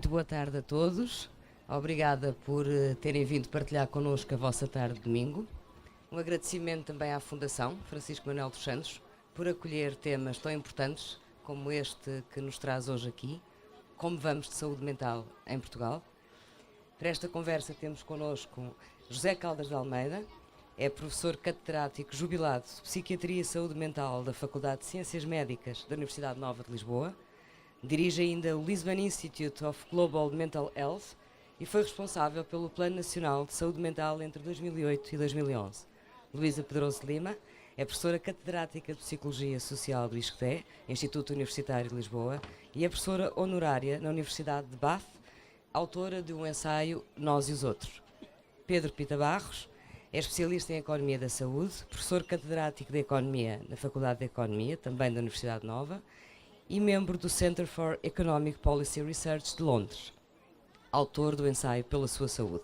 Muito boa tarde a todos. Obrigada por terem vindo partilhar connosco a vossa tarde de domingo. Um agradecimento também à Fundação Francisco Manuel dos Santos por acolher temas tão importantes como este que nos traz hoje aqui, como vamos de saúde mental em Portugal. Para esta conversa temos connosco José Caldas de Almeida, é professor catedrático jubilado de Psiquiatria e Saúde Mental da Faculdade de Ciências Médicas da Universidade Nova de Lisboa, dirige ainda o Lisbon Institute of Global Mental Health e foi responsável pelo Plano Nacional de Saúde Mental entre 2008 e 2011. Luísa Pedroso de Lima é professora catedrática de Psicologia Social do ISCTE, Instituto Universitário de Lisboa, e é professora honorária na Universidade de Bath, autora de um ensaio Nós e os Outros. Pedro Pita Barros é especialista em Economia da Saúde, professor catedrático de Economia na Faculdade de Economia, também da Universidade Nova, e membro do Center for Economic Policy Research de Londres, autor do ensaio Pela Sua Saúde.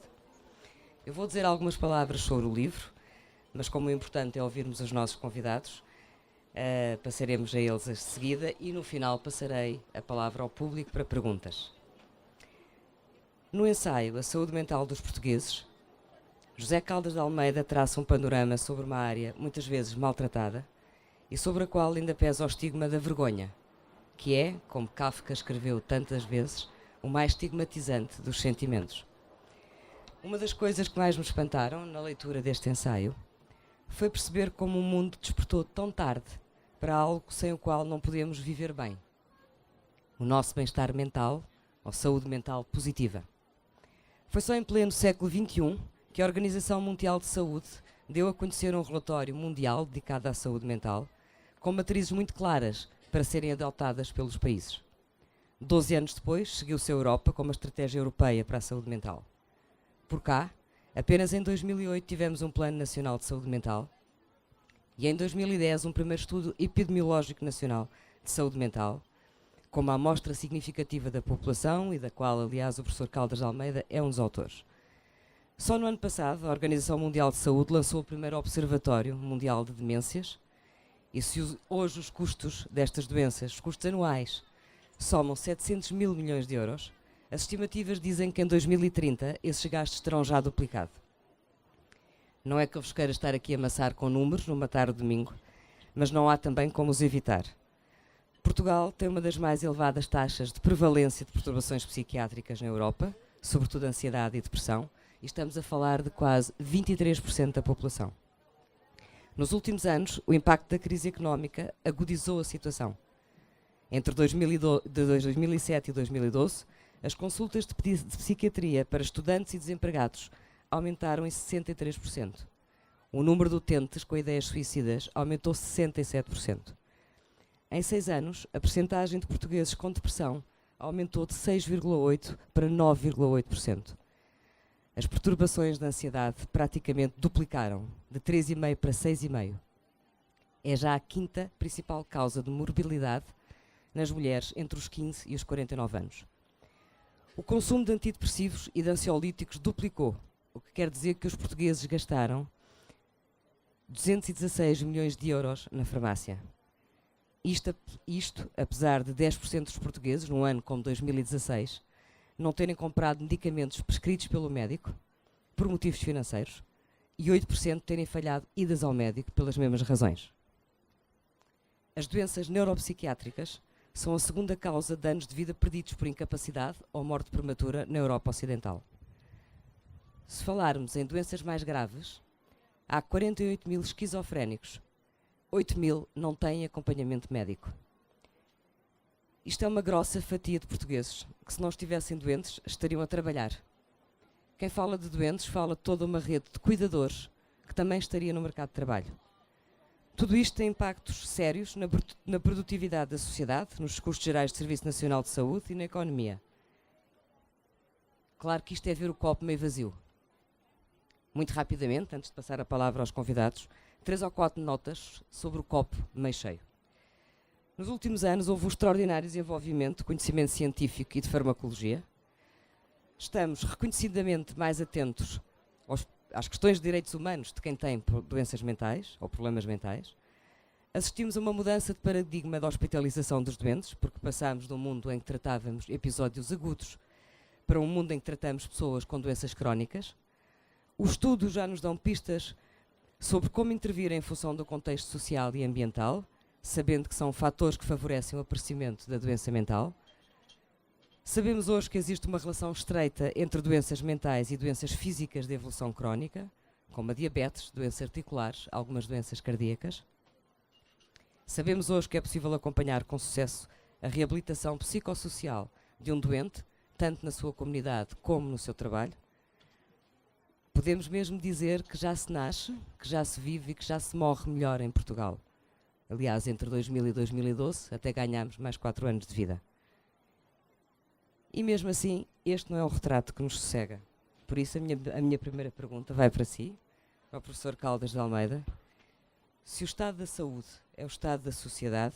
Eu vou dizer algumas palavras sobre o livro, mas como o importante é ouvirmos os nossos convidados, passaremos a eles a seguida e no final passarei a palavra ao público para perguntas. No ensaio A Saúde Mental dos Portugueses, José Caldas de Almeida traça um panorama sobre uma área muitas vezes maltratada e sobre a qual ainda pesa o estigma da vergonha, que é, como Kafka escreveu tantas vezes, o mais estigmatizante dos sentimentos. Uma das coisas que mais me espantaram na leitura deste ensaio foi perceber como o mundo despertou tão tarde para algo sem o qual não podemos viver bem: o nosso bem-estar mental ou saúde mental positiva. Foi só em pleno século XXI que a Organização Mundial de Saúde deu a conhecer um relatório mundial dedicado à saúde mental, com matrizes muito claras para serem adotadas pelos países. 12 anos depois, seguiu-se a Europa com uma estratégia europeia para a saúde mental. Por cá, apenas em 2008 tivemos um Plano Nacional de Saúde Mental e em 2010 um primeiro estudo epidemiológico nacional de saúde mental, com uma amostra significativa da população e da qual, aliás, o professor Caldas de Almeida é um dos autores. Só no ano passado, a Organização Mundial de Saúde lançou o primeiro Observatório Mundial de Demências e se hoje os custos destas doenças, os custos anuais, somam 700 mil milhões de euros, as estimativas dizem que em 2030 esses gastos terão já duplicado. Não é que eu vos queira estar aqui a amassar com números numa tarde de domingo, mas não há também como os evitar. Portugal tem uma das mais elevadas taxas de prevalência de perturbações psiquiátricas na Europa, sobretudo ansiedade e depressão, e estamos a falar de quase 23% da população. Nos últimos anos, o impacto da crise económica agudizou a situação. Entre 2007 e 2012, as consultas de psiquiatria para estudantes e desempregados aumentaram em 63%. O número de utentes com ideias suicidas aumentou 67%. Em 6 anos, a percentagem de portugueses com depressão aumentou de 6,8% para 9,8%. As perturbações de ansiedade praticamente duplicaram, de 3,5% para 6,5%. É já a quinta principal causa de morbilidade nas mulheres entre os 15 e os 49 anos. O consumo de antidepressivos e de ansiolíticos duplicou, o que quer dizer que os portugueses gastaram 216 milhões de euros na farmácia. Isto, apesar de 10% dos portugueses, num ano como 2016, não terem comprado medicamentos prescritos pelo médico, por motivos financeiros, e 8% terem falhado idas ao médico pelas mesmas razões. As doenças neuropsiquiátricas são a segunda causa de anos de vida perdidos por incapacidade ou morte prematura na Europa Ocidental. Se falarmos em doenças mais graves, há 48 mil esquizofrénicos, 8 mil não têm acompanhamento médico. Isto é uma grossa fatia de portugueses que, se não estivessem doentes, estariam a trabalhar. Quem fala de doentes fala de toda uma rede de cuidadores que também estaria no mercado de trabalho. Tudo isto tem impactos sérios na produtividade da sociedade, nos custos gerais do Serviço Nacional de Saúde e na economia. Claro que isto é ver o copo meio vazio. Muito rapidamente, antes de passar a palavra aos convidados, 3 ou 4 notas sobre o copo meio cheio. Nos últimos anos houve um extraordinário desenvolvimento de conhecimento científico e de farmacologia. Estamos reconhecidamente mais atentos às questões de direitos humanos de quem tem doenças mentais ou problemas mentais. Assistimos a uma mudança de paradigma da hospitalização dos doentes, porque passámos de um mundo em que tratávamos episódios agudos para um mundo em que tratamos pessoas com doenças crónicas. Os estudos já nos dão pistas sobre como intervir em função do contexto social e ambiental, sabendo que são fatores que favorecem o aparecimento da doença mental. Sabemos hoje que existe uma relação estreita entre doenças mentais e doenças físicas de evolução crónica, como a diabetes, doenças articulares, algumas doenças cardíacas. Sabemos hoje que é possível acompanhar com sucesso a reabilitação psicossocial de um doente, tanto na sua comunidade como no seu trabalho. Podemos mesmo dizer que já se nasce, que já se vive e que já se morre melhor em Portugal. Aliás, entre 2000 e 2012 até ganhámos mais 4 anos de vida. E mesmo assim, este não é o retrato que nos sossega. Por isso a minha primeira pergunta vai para si, para o professor Caldas de Almeida. Se o estado da saúde é o estado da sociedade,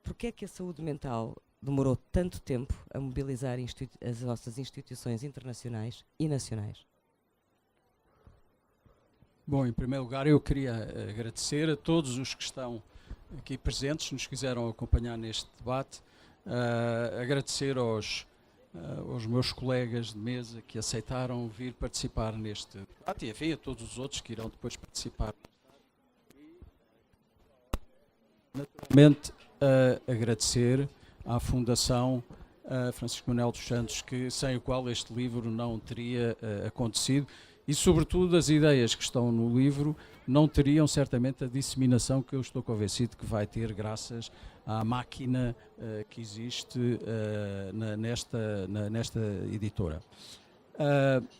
porquê é que a saúde mental demorou tanto tempo a mobilizar as nossas instituições internacionais e nacionais? Bom, em primeiro lugar eu queria agradecer a todos os que estão aqui presentes, nos quiseram acompanhar neste debate, agradecer aos meus colegas de mesa que aceitaram vir participar neste debate e, enfim, a todos os outros que irão depois participar. Naturalmente, agradecer à Fundação Francisco Manuel dos Santos, sem o qual este livro não teria acontecido, e sobretudo as ideias que estão no livro não teriam certamente a disseminação que eu estou convencido que vai ter graças à máquina que existe nesta editora.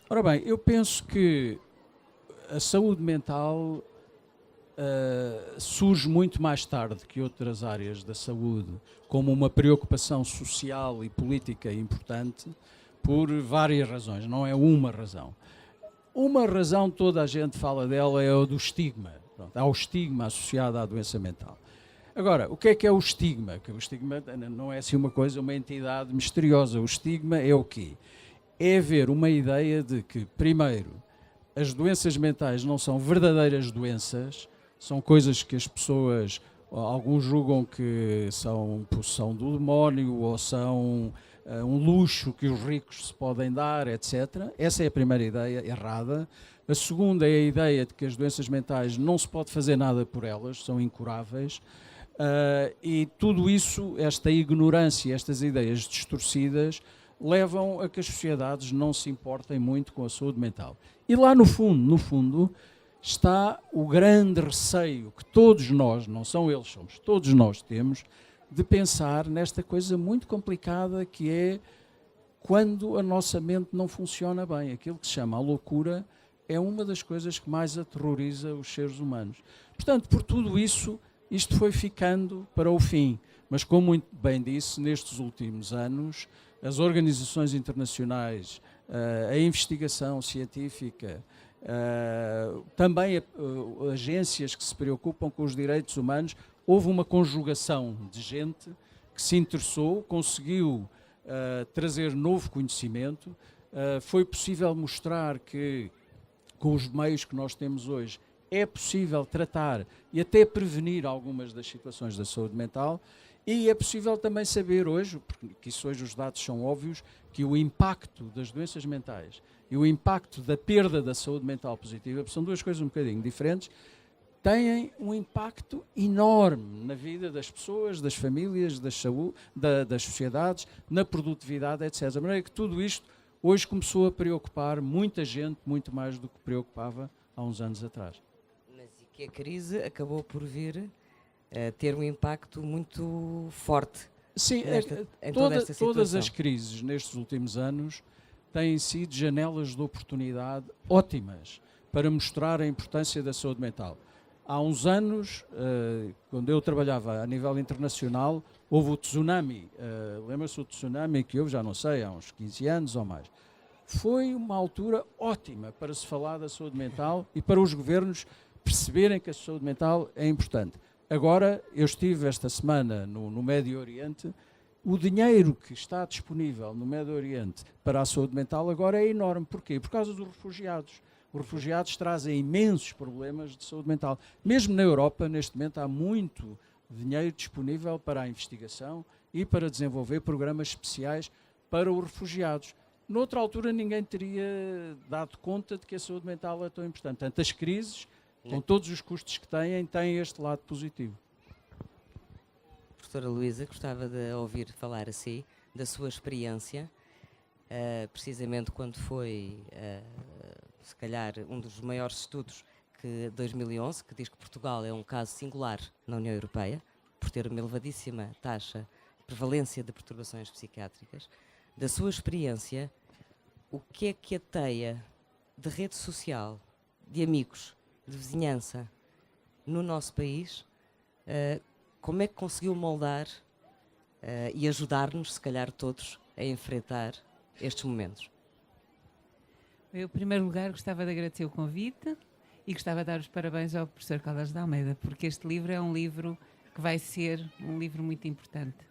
Ora bem, eu penso que a saúde mental surge muito mais tarde que outras áreas da saúde como uma preocupação social e política importante por várias razões, não é uma razão. Uma razão, toda a gente fala dela, é o do estigma. Pronto, há o estigma associado à doença mental. Agora, o que é o estigma? Que o estigma não é assim uma entidade misteriosa. O estigma é o quê? É haver uma ideia de que, primeiro, as doenças mentais não são verdadeiras doenças, são coisas que as pessoas, alguns julgam que são possessão do demónio ou são um luxo que os ricos se podem dar, etc. Essa é a primeira ideia errada. A segunda é a ideia de que as doenças mentais não se pode fazer nada por elas, são incuráveis. E tudo isso, esta ignorância, estas ideias distorcidas, levam a que as sociedades não se importem muito com a saúde mental. E lá no fundo, está o grande receio que todos nós, não são eles, somos todos nós temos, de pensar nesta coisa muito complicada que é quando a nossa mente não funciona bem. Aquilo que se chama a loucura é uma das coisas que mais aterroriza os seres humanos. Portanto, por tudo isso, isto foi ficando para o fim. Mas, como muito bem disse, nestes últimos anos, as organizações internacionais, a investigação científica, também agências que se preocupam com os direitos humanos, houve uma conjugação de gente que se interessou, conseguiu trazer novo conhecimento, foi possível mostrar que, com os meios que nós temos hoje, é possível tratar e até prevenir algumas das situações da saúde mental, e é possível também saber hoje, porque isso hoje os dados são óbvios, que o impacto das doenças mentais e o impacto da perda da saúde mental positiva, são duas coisas um bocadinho diferentes, têm um impacto enorme na vida das pessoas, das famílias, das sociedades, na produtividade, etc. De maneira que tudo isto hoje começou a preocupar muita gente, muito mais do que preocupava há uns anos atrás. Mas e que a crise acabou por vir a ter um impacto muito forte. Sim, em toda esta situação. Todas as crises nestes últimos anos têm sido janelas de oportunidade ótimas para mostrar a importância da saúde mental. Há uns anos, quando eu trabalhava a nível internacional, houve o tsunami. Lembra-se o tsunami que houve, já não sei, há uns 15 anos ou mais. Foi uma altura ótima para se falar da saúde mental e para os governos perceberem que a saúde mental é importante. Agora, eu estive esta semana no Médio Oriente, o dinheiro que está disponível no Médio Oriente para a saúde mental agora é enorme. Porquê? Por causa dos refugiados. Os refugiados trazem imensos problemas de saúde mental. Mesmo na Europa, neste momento, há muito dinheiro disponível para a investigação e para desenvolver programas especiais para os refugiados. Noutra altura ninguém teria dado conta de que a saúde mental é tão importante. Portanto, as crises, com todos os custos que têm este lado positivo. Professora Luísa, gostava de ouvir falar assim da sua experiência, precisamente quando foi, se calhar, um dos maiores estudos que 2011, que diz que Portugal é um caso singular na União Europeia, por ter uma elevadíssima taxa de prevalência de perturbações psiquiátricas. Da sua experiência, o que é que a teia de rede social, de amigos, de vizinhança no nosso país, como é que conseguiu moldar e ajudar-nos, se calhar todos, a enfrentar estes momentos? Eu, em primeiro lugar, gostava de agradecer o convite e gostava de dar os parabéns ao professor Caldas de Almeida, porque este livro é um livro que vai ser um livro muito importante.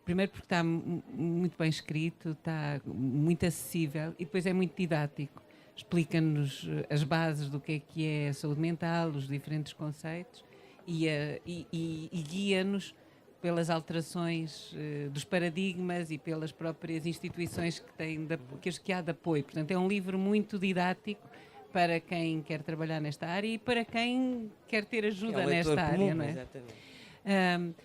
Primeiro porque está muito bem escrito, está muito acessível e depois é muito didático. Explica-nos as bases do que é a saúde mental, os diferentes conceitos e guia-nos pelas alterações dos paradigmas e pelas próprias instituições que há de apoio. Portanto, é um livro muito didático para quem quer trabalhar nesta área e para quem quer ter ajuda nesta área, não é? Exatamente.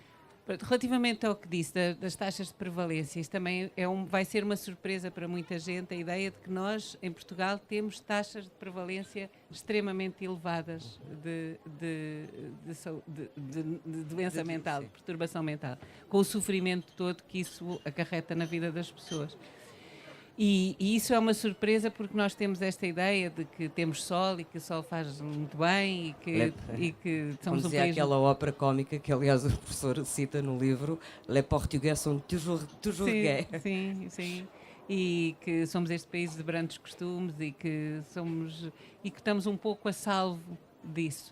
Relativamente ao que disse das taxas de prevalência, isso também vai ser uma surpresa para muita gente, a ideia de que nós, em Portugal, temos taxas de prevalência extremamente elevadas de doença mental, de perturbação mental, com o sofrimento todo que isso acarreta na vida das pessoas. E isso é uma surpresa porque nós temos esta ideia de que temos sol e que o sol faz muito bem e que somos um país... aquela ópera cómica que, aliás, o professor cita no livro, Les Portugais sont toujours gays. Sim. E que somos este país de brandos costumes e que estamos um pouco a salvo disso.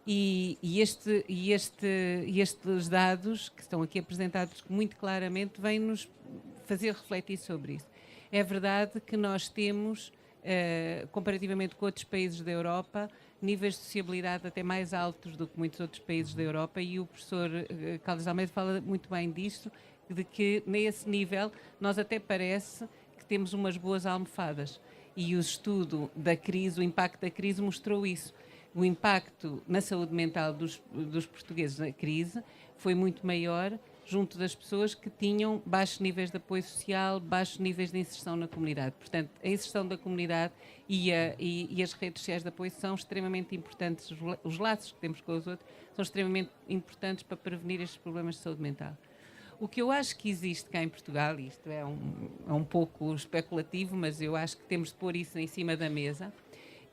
E estes dados que estão aqui apresentados muito claramente vêm-nos fazer refletir sobre isso. É verdade que nós temos, comparativamente com outros países da Europa, níveis de sociabilidade até mais altos do que muitos outros países da Europa e o professor Caldas de Almeida fala muito bem disso, de que nesse nível nós até parece que temos umas boas almofadas. E o estudo da crise, o impacto da crise mostrou isso. O impacto na saúde mental dos portugueses na crise foi muito maior junto das pessoas que tinham baixos níveis de apoio social, baixos níveis de inserção na comunidade. Portanto, a inserção da comunidade e as redes sociais de apoio são extremamente importantes, os laços que temos com os outros são extremamente importantes para prevenir estes problemas de saúde mental. O que eu acho que existe cá em Portugal, e isto é um pouco especulativo, mas eu acho que temos de pôr isso em cima da mesa,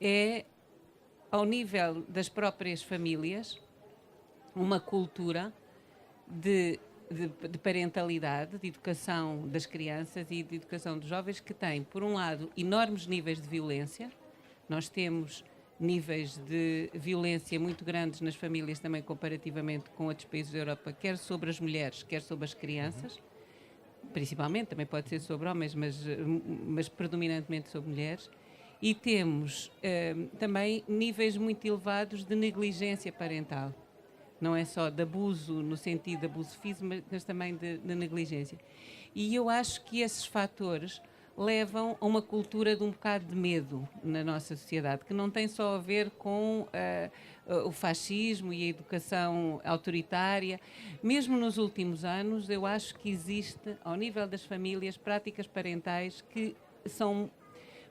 é, ao nível das próprias famílias, uma cultura de parentalidade, de educação das crianças e de educação dos jovens que tem, por um lado, enormes níveis de violência. Nós temos níveis de violência muito grandes nas famílias também comparativamente com outros países da Europa, quer sobre as mulheres, quer sobre as crianças, principalmente, também pode ser sobre homens, mas predominantemente sobre mulheres. E temos também níveis muito elevados de negligência parental. Não é só de abuso, no sentido de abuso físico, mas também de negligência. E eu acho que esses fatores levam a uma cultura de um bocado de medo na nossa sociedade, que não tem só a ver com o fascismo e a educação autoritária. Mesmo nos últimos anos, eu acho que existe, ao nível das famílias, práticas parentais que são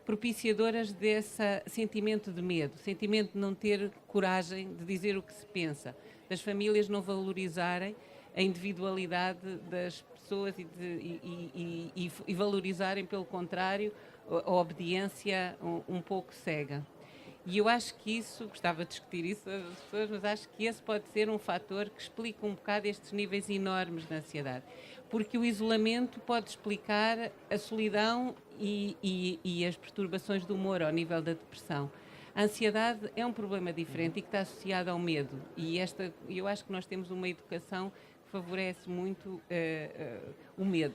propiciadoras desse sentimento de medo, sentimento de não ter coragem de dizer o que se pensa, das famílias não valorizarem a individualidade das pessoas e valorizarem, pelo contrário, a obediência um pouco cega. E eu acho que isso, gostava de discutir isso com as pessoas, mas acho que esse pode ser um fator que explica um bocado estes níveis enormes de ansiedade. Porque o isolamento pode explicar a solidão e as perturbações do humor ao nível da depressão. A ansiedade é um problema diferente e que está associado ao medo. E eu acho que nós temos uma educação que favorece muito o medo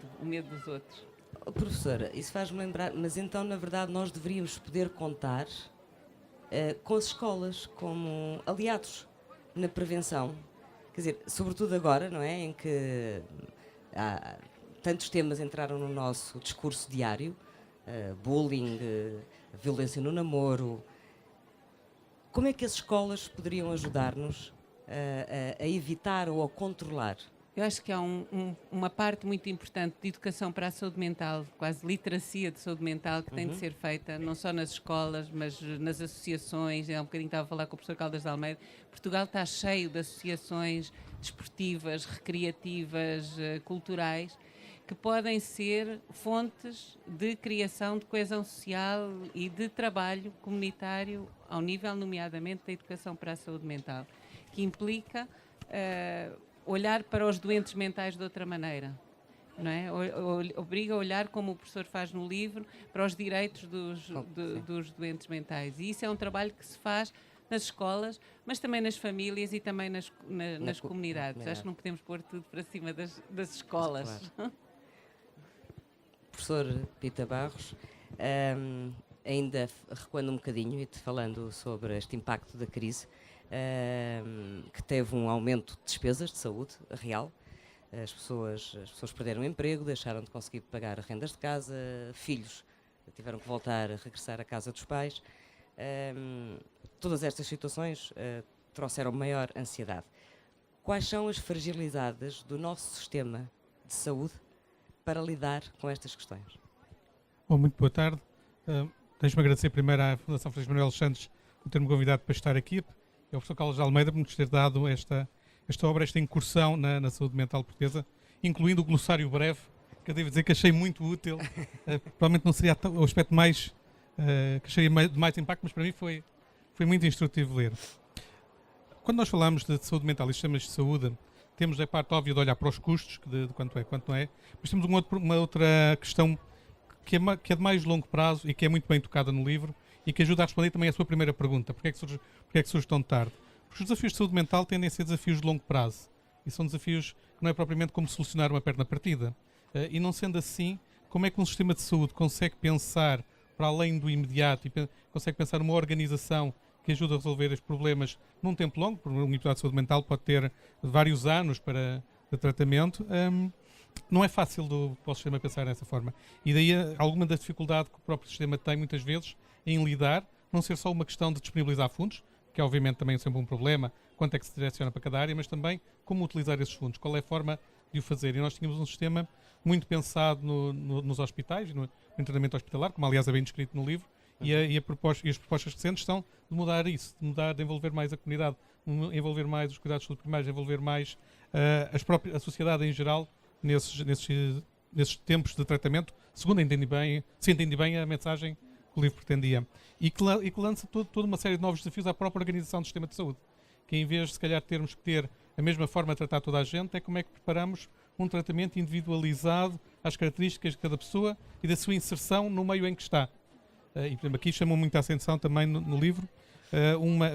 dos outros. Professora, isso faz-me lembrar, mas então, na verdade, nós deveríamos poder contar com as escolas como aliados na prevenção. Quer dizer, sobretudo agora, não é? Em que tantos temas entraram no nosso discurso diário, bullying, violência no namoro. Como é que as escolas poderiam ajudar-nos a evitar ou a controlar? Eu acho que há uma parte muito importante de educação para a saúde mental, quase literacia de saúde mental, que tem de ser feita não só nas escolas, mas nas associações. Há um bocadinho estava a falar com o professor Caldas de Almeida. Portugal está cheio de associações desportivas, recreativas, culturais, que podem ser fontes de criação de coesão social e de trabalho comunitário ao nível, nomeadamente, da educação para a saúde mental, que implica olhar para os doentes mentais de outra maneira, não é? Obriga a olhar, como o professor faz no livro, para os direitos dos doentes mentais. E isso é um trabalho que se faz nas escolas, mas também nas famílias e também nas comunidades. Acho que não podemos pôr tudo para cima das escolas. Claro. Professor Pita Barros, ainda recuando um bocadinho e te falando sobre este impacto da crise, que teve um aumento de despesas de saúde real. As pessoas perderam o emprego, deixaram de conseguir pagar rendas de casa, filhos tiveram que voltar a regressar à casa dos pais. Todas estas situações trouxeram maior ansiedade. Quais são as fragilidades do nosso sistema de saúde para lidar com estas questões? Bom, muito boa tarde. Deixe-me agradecer primeiro à Fundação Francisco Manuel Santos por ter-me convidado para estar aqui. É o professor Carlos de Almeida por nos ter dado esta obra, esta incursão na saúde mental portuguesa, incluindo o glossário breve, que eu devo dizer que achei muito útil. Provavelmente não seria o aspecto mais que achei de mais impacto, mas para mim foi muito instrutivo ler. Quando nós falamos de saúde mental e sistemas de saúde, temos a parte óbvia de olhar para os custos, de quanto é, quanto não é, mas temos uma outra questão que é de mais longo prazo e que é muito bem tocada no livro, e que ajuda a responder também à sua primeira pergunta. Porquê é que surge tão tarde? Porque os desafios de saúde mental tendem a ser desafios de longo prazo. E são desafios que não é propriamente como solucionar uma perna partida. E não sendo assim, como é que um sistema de saúde consegue pensar para além do imediato e consegue pensar numa organização que ajuda a resolver os problemas num tempo longo? Porque um episódio de saúde mental pode ter vários anos de tratamento. Não é fácil para o sistema pensar dessa forma. E daí alguma da dificuldade que o próprio sistema tem, muitas vezes, em lidar, não ser só uma questão de disponibilizar fundos, que é obviamente também é sempre um problema, quanto é que se direciona para cada área, mas também como utilizar esses fundos, qual é a forma de o fazer. E nós tínhamos um sistema muito pensado nos hospitais, no internamento hospitalar, como aliás é bem descrito no livro, e as propostas recentes são de mudar isso, de envolver mais a comunidade, envolver mais os cuidados de saúde primários, envolver mais a sociedade em geral nesses tempos de tratamento, segundo se entendi bem a mensagem que o livro pretendia. E que lança toda uma série de novos desafios à própria organização do sistema de saúde. Que em vez de, se calhar, termos que ter a mesma forma de tratar toda a gente, é como é que preparamos um tratamento individualizado às características de cada pessoa e da sua inserção no meio em que está. E, por exemplo, aqui chamou muita atenção também no livro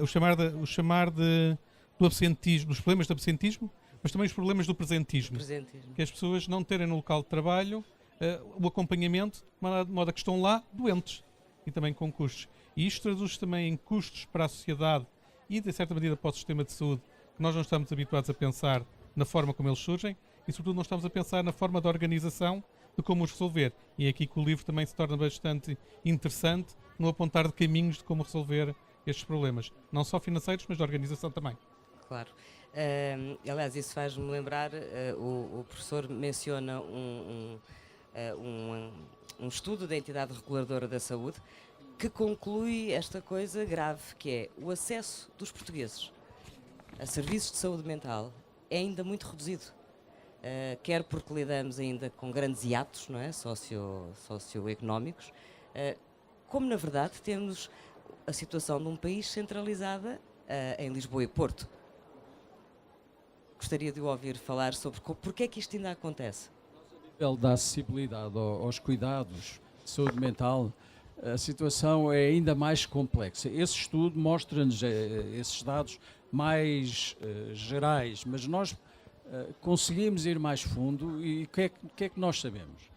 o chamar do absentismo, dos problemas do absentismo, mas também os problemas do presentismo. Que as pessoas não terem no local de trabalho o acompanhamento, de modo a que estão lá doentes e também com custos. E isto traduz também em custos para a sociedade e, de certa medida, para o sistema de saúde, que nós não estamos habituados a pensar na forma como eles surgem e, sobretudo, não estamos a pensar na forma de organização de como os resolver. E é aqui que o livro também se torna bastante interessante no apontar de caminhos de como resolver estes problemas, não só financeiros, mas de organização também. Claro. Aliás, isso faz-me lembrar, o professor menciona um estudo da entidade reguladora da saúde que conclui esta coisa grave, que é o acesso dos portugueses a serviços de saúde mental é ainda muito reduzido. Quer porque lidamos ainda com grandes hiatos, não é? Socioeconómicos, como na verdade temos a situação de um país centralizada em Lisboa e Porto. Gostaria de o ouvir falar sobre porque é que isto ainda acontece. A nível da acessibilidade aos cuidados de saúde mental, a situação é ainda mais complexa. Esse estudo mostra-nos esses dados mais gerais, mas nós conseguimos ir mais fundo e o que é que nós sabemos?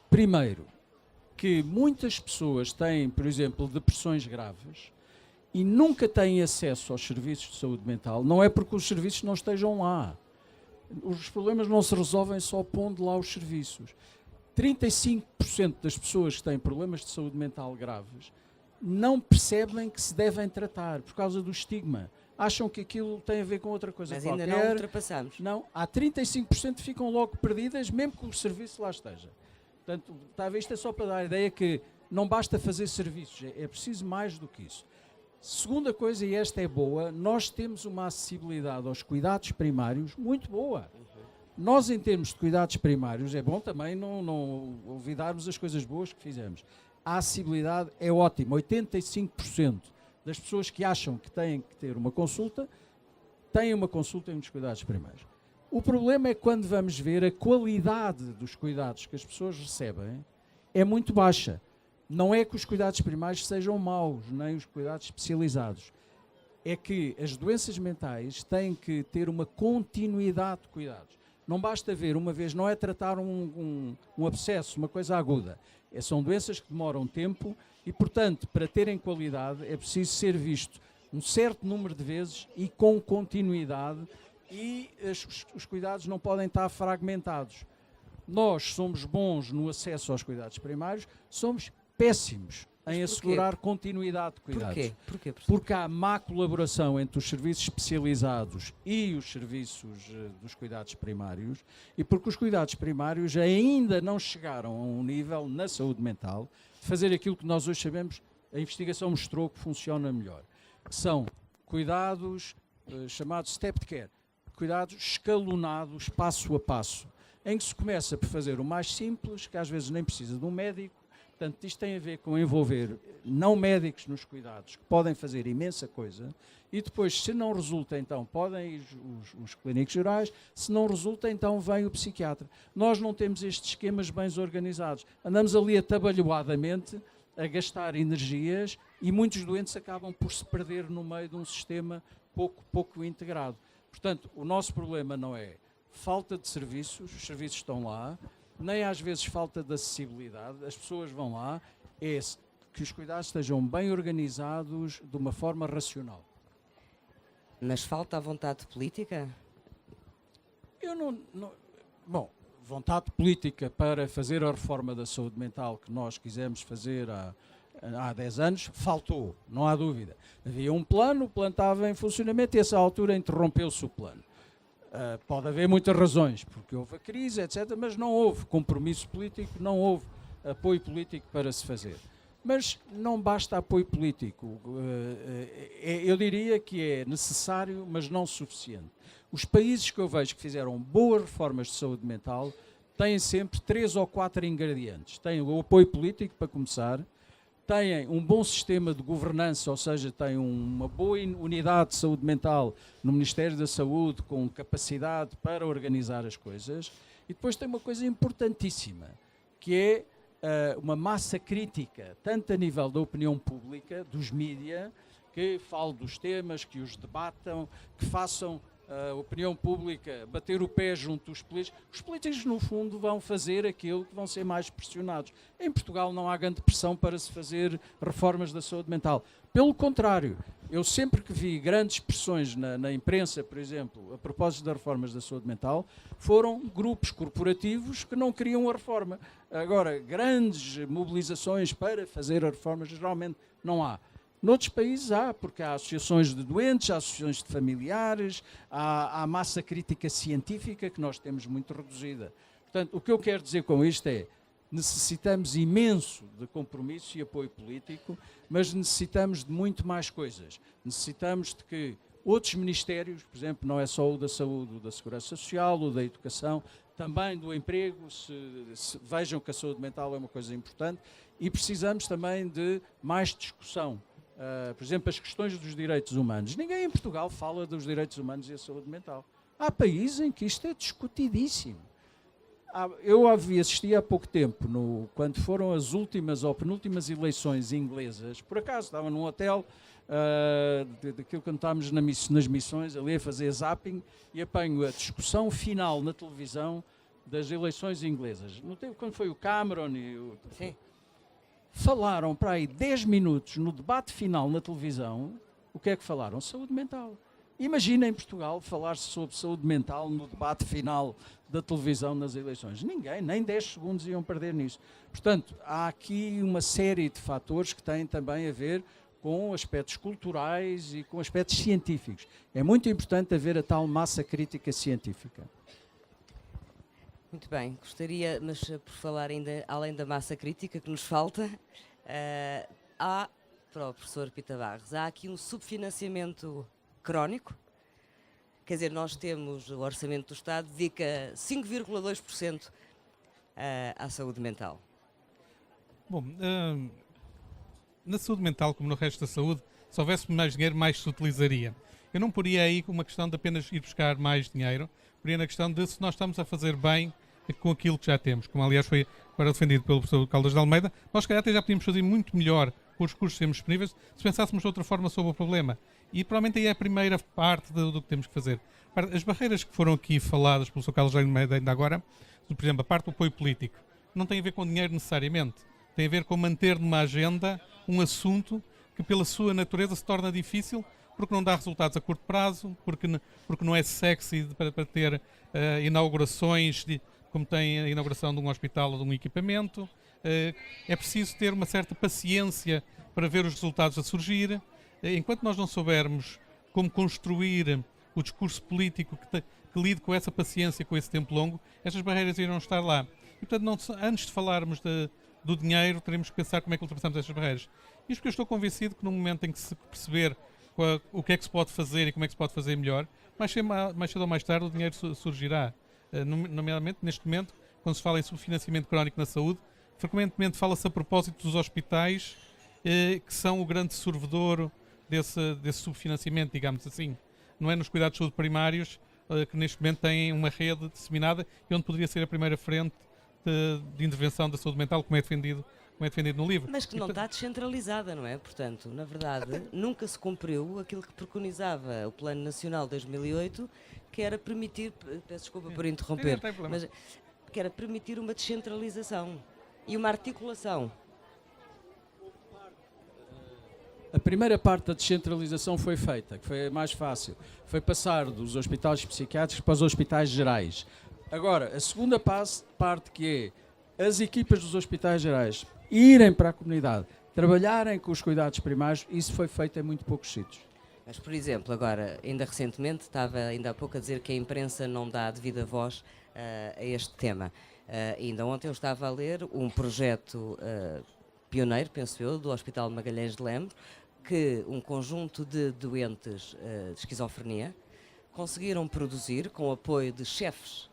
Primeiro, que muitas pessoas têm, por exemplo, depressões graves e nunca têm acesso aos serviços de saúde mental. Não é porque os serviços não estejam lá. Os problemas não se resolvem só pondo lá os serviços. 35% das pessoas que têm problemas de saúde mental graves não percebem que se devem tratar por causa do estigma. Acham que aquilo tem a ver com outra coisa Mas qualquer. ainda não ultrapassamos. Não, há 35% que ficam logo perdidas, mesmo que o serviço lá esteja. Portanto, isto é só para dar a ideia que não basta fazer serviços, é preciso mais do que isso. Segunda coisa, e esta é boa, nós temos uma acessibilidade aos cuidados primários muito boa. Nós, em termos de cuidados primários, é bom também não olvidarmos as coisas boas que fizemos. A acessibilidade é ótima, 85% das pessoas que acham que têm que ter uma consulta, têm uma consulta nos cuidados primários. O problema é que quando vamos ver a qualidade dos cuidados que as pessoas recebem é muito baixa. Não é que os cuidados primários sejam maus, nem os cuidados especializados. É que as doenças mentais têm que ter uma continuidade de cuidados. Não basta ver uma vez, não é tratar um abscesso, uma coisa aguda. São doenças que demoram tempo e, portanto, para terem qualidade é preciso ser visto um certo número de vezes e com continuidade, e os cuidados não podem estar fragmentados. Nós somos bons no acesso aos cuidados primários, somos péssimos em assegurar continuidade de cuidados. Porquê? Porque há má colaboração entre os serviços especializados e os serviços dos cuidados primários, e porque os cuidados primários ainda não chegaram a um nível na saúde mental de fazer aquilo que nós hoje sabemos, a investigação mostrou que funciona melhor. Que são cuidados chamados step care, cuidados escalonados passo a passo, em que se começa por fazer o mais simples, que às vezes nem precisa de um médico. Portanto, isto tem a ver com envolver não médicos nos cuidados, que podem fazer imensa coisa, e depois, se não resulta, então, podem ir os clínicos gerais, se não resulta, então vem o psiquiatra. Nós não temos estes esquemas bem organizados. Andamos ali atabalhoadamente a gastar energias e muitos doentes acabam por se perder no meio de um sistema pouco integrado. Portanto, o nosso problema não é falta de serviços, os serviços estão lá, nem às vezes falta de acessibilidade, as pessoas vão lá, é que os cuidados estejam bem organizados de uma forma racional. Mas falta a vontade política? Bom, vontade política para fazer a reforma da saúde mental que nós quisemos fazer há 10 anos, faltou, não há dúvida. Havia um plano, o plano estava em funcionamento e a essa altura interrompeu-se o plano. Pode haver muitas razões, porque houve a crise, etc., mas não houve compromisso político, não houve apoio político para se fazer. Mas não basta apoio político. Eu diria que é necessário, mas não suficiente. Os países que eu vejo que fizeram boas reformas de saúde mental têm sempre 3 ou 4 ingredientes. Têm o apoio político, para começar, têm um bom sistema de governança, ou seja, têm uma boa unidade de saúde mental no Ministério da Saúde, com capacidade para organizar as coisas, e depois tem uma coisa importantíssima, que é uma massa crítica, tanto a nível da opinião pública, dos mídia, que falem dos temas, que os debatam, que façam a opinião pública bater o pé junto dos políticos. Os políticos, no fundo, vão fazer aquilo que vão ser mais pressionados. Em Portugal não há grande pressão para se fazer reformas da saúde mental. Pelo contrário, eu sempre que vi grandes pressões na imprensa, por exemplo, a propósito das reformas da saúde mental, foram grupos corporativos que não queriam a reforma. Agora, grandes mobilizações para fazer a reforma, geralmente não há. Noutros países há, porque há associações de doentes, há associações de familiares, há massa crítica científica que nós temos muito reduzida. Portanto, o que eu quero dizer com isto é, necessitamos imenso de compromisso e apoio político, mas necessitamos de muito mais coisas. Necessitamos de que outros ministérios, por exemplo, não é só o da saúde, o da segurança social, o da educação, também do emprego, se vejam que a saúde mental é uma coisa importante, e precisamos também de mais discussão. Por exemplo, as questões dos direitos humanos. Ninguém em Portugal fala dos direitos humanos e a saúde mental. Há países em que isto é discutidíssimo. Eu assisti há pouco tempo, quando foram as últimas ou penúltimas eleições inglesas, por acaso estava num hotel, daquilo que estávamos nas missões, ali a fazer zapping, e apanho a discussão final na televisão das eleições inglesas. Quando foi o Cameron e Sim. Falaram para aí 10 minutos no debate final na televisão. O que é que falaram? Saúde mental. Imagina em Portugal falar-se sobre saúde mental no debate final da televisão nas eleições. Ninguém, nem 10 segundos iam perder nisso. Portanto, há aqui uma série de fatores que têm também a ver com aspectos culturais e com aspectos científicos. É muito importante haver a tal massa crítica científica. Muito bem, gostaria, mas por falar ainda, além da massa crítica que nos falta, há, para o professor Pita Barros, há aqui um subfinanciamento crónico. Quer dizer, nós temos, o Orçamento do Estado dedica 5,2% à saúde mental. Bom, na saúde mental, como no resto da saúde, se houvesse mais dinheiro, mais se utilizaria. Eu não poria aí uma questão de apenas ir buscar mais dinheiro, poria na questão de se nós estamos a fazer bem com aquilo que já temos, como aliás foi agora defendido pelo professor Caldas de Almeida. Nós, se calhar, até já podíamos fazer muito melhor com os recursos que temos disponíveis se pensássemos de outra forma sobre o problema. E provavelmente aí é a primeira parte do que temos que fazer. As barreiras que foram aqui faladas pelo professor Caldas de Almeida ainda agora, por exemplo, a parte do apoio político, não tem a ver com dinheiro necessariamente. Tem a ver com manter numa agenda um assunto que, pela sua natureza, se torna difícil porque não dá resultados a curto prazo, porque não é sexy para ter inaugurações, como tem a inauguração de um hospital ou de um equipamento. É preciso ter uma certa paciência para ver os resultados a surgir. Enquanto nós não soubermos como construir o discurso político que lide com essa paciência, com esse tempo longo, estas barreiras irão estar lá. E, portanto, antes de falarmos do dinheiro, teremos que pensar como é que ultrapassamos estas barreiras. Isto porque eu estou convencido que no momento em que se perceber o que é que se pode fazer e como é que se pode fazer melhor, mais cedo ou mais tarde o dinheiro surgirá. Nomeadamente, neste momento, quando se fala em subfinanciamento crónico na saúde, frequentemente fala-se a propósito dos hospitais, que são o grande sorvedor desse subfinanciamento, digamos assim. Não é nos cuidados de saúde primários, que neste momento têm uma rede disseminada e onde poderia ser a primeira frente de intervenção da saúde mental, como é defendido no livro. Mas que não está descentralizada, não é? Portanto, na verdade, nunca se cumpriu aquilo que preconizava o Plano Nacional de 2008, que era permitir, peço desculpa por interromper, mas que era permitir uma descentralização e uma articulação. A primeira parte da descentralização foi feita, que foi a mais fácil. Foi passar dos hospitais psiquiátricos para os hospitais gerais. Agora, a segunda parte, que é as equipas dos hospitais gerais irem para a comunidade, trabalharem com os cuidados primários, isso foi feito em muito poucos sítios. Mas, por exemplo, agora, ainda recentemente, estava ainda há pouco a dizer que a imprensa não dá devida voz a este tema. Ainda ontem eu estava a ler um projeto pioneiro, penso eu, do Hospital Magalhães de Lembro, que um conjunto de doentes de esquizofrenia conseguiram produzir, com o apoio de chefes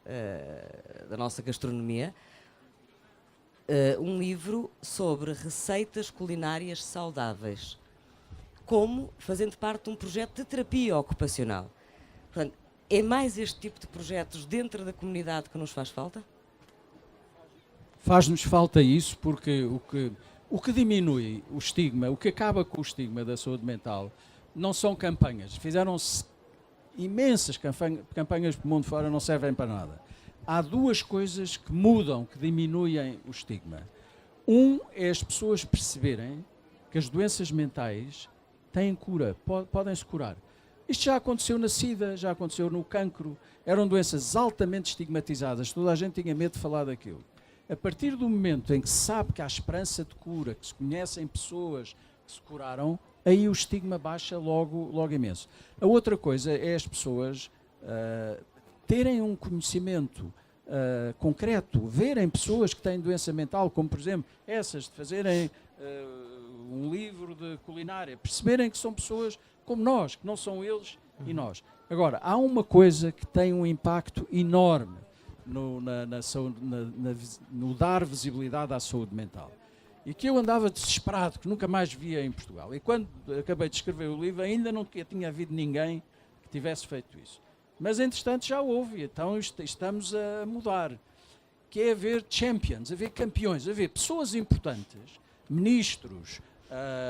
da nossa gastronomia, um livro sobre receitas culinárias saudáveis, como fazendo parte de um projeto de terapia ocupacional. Portanto, é mais este tipo de projetos dentro da comunidade que nos faz falta? Faz-nos falta isso, porque o que diminui o estigma, o que acaba com o estigma da saúde mental, não são campanhas. Fizeram-se imensas campanhas pelo mundo fora, não servem para nada. Há duas coisas que mudam, que diminuem o estigma. Um é as pessoas perceberem que as doenças mentais têm cura, podem-se curar. Isto já aconteceu na SIDA, já aconteceu no cancro. Eram doenças altamente estigmatizadas, toda a gente tinha medo de falar daquilo. A partir do momento em que se sabe que há esperança de cura, que se conhecem pessoas que se curaram, aí o estigma baixa logo imenso. A outra coisa é as pessoas terem um conhecimento concreto, verem pessoas que têm doença mental, como por exemplo essas, de fazerem um livro de culinária, perceberem que são pessoas como nós, que não são eles e nós. Agora, há uma coisa que tem um impacto enorme no dar visibilidade à saúde mental, e que eu andava desesperado, que nunca mais via em Portugal. E quando acabei de escrever o livro, ainda não tinha havido ninguém que tivesse feito isso. Mas, entretanto, já houve, então estamos a mudar. Que é haver champions, haver campeões, haver pessoas importantes, ministros,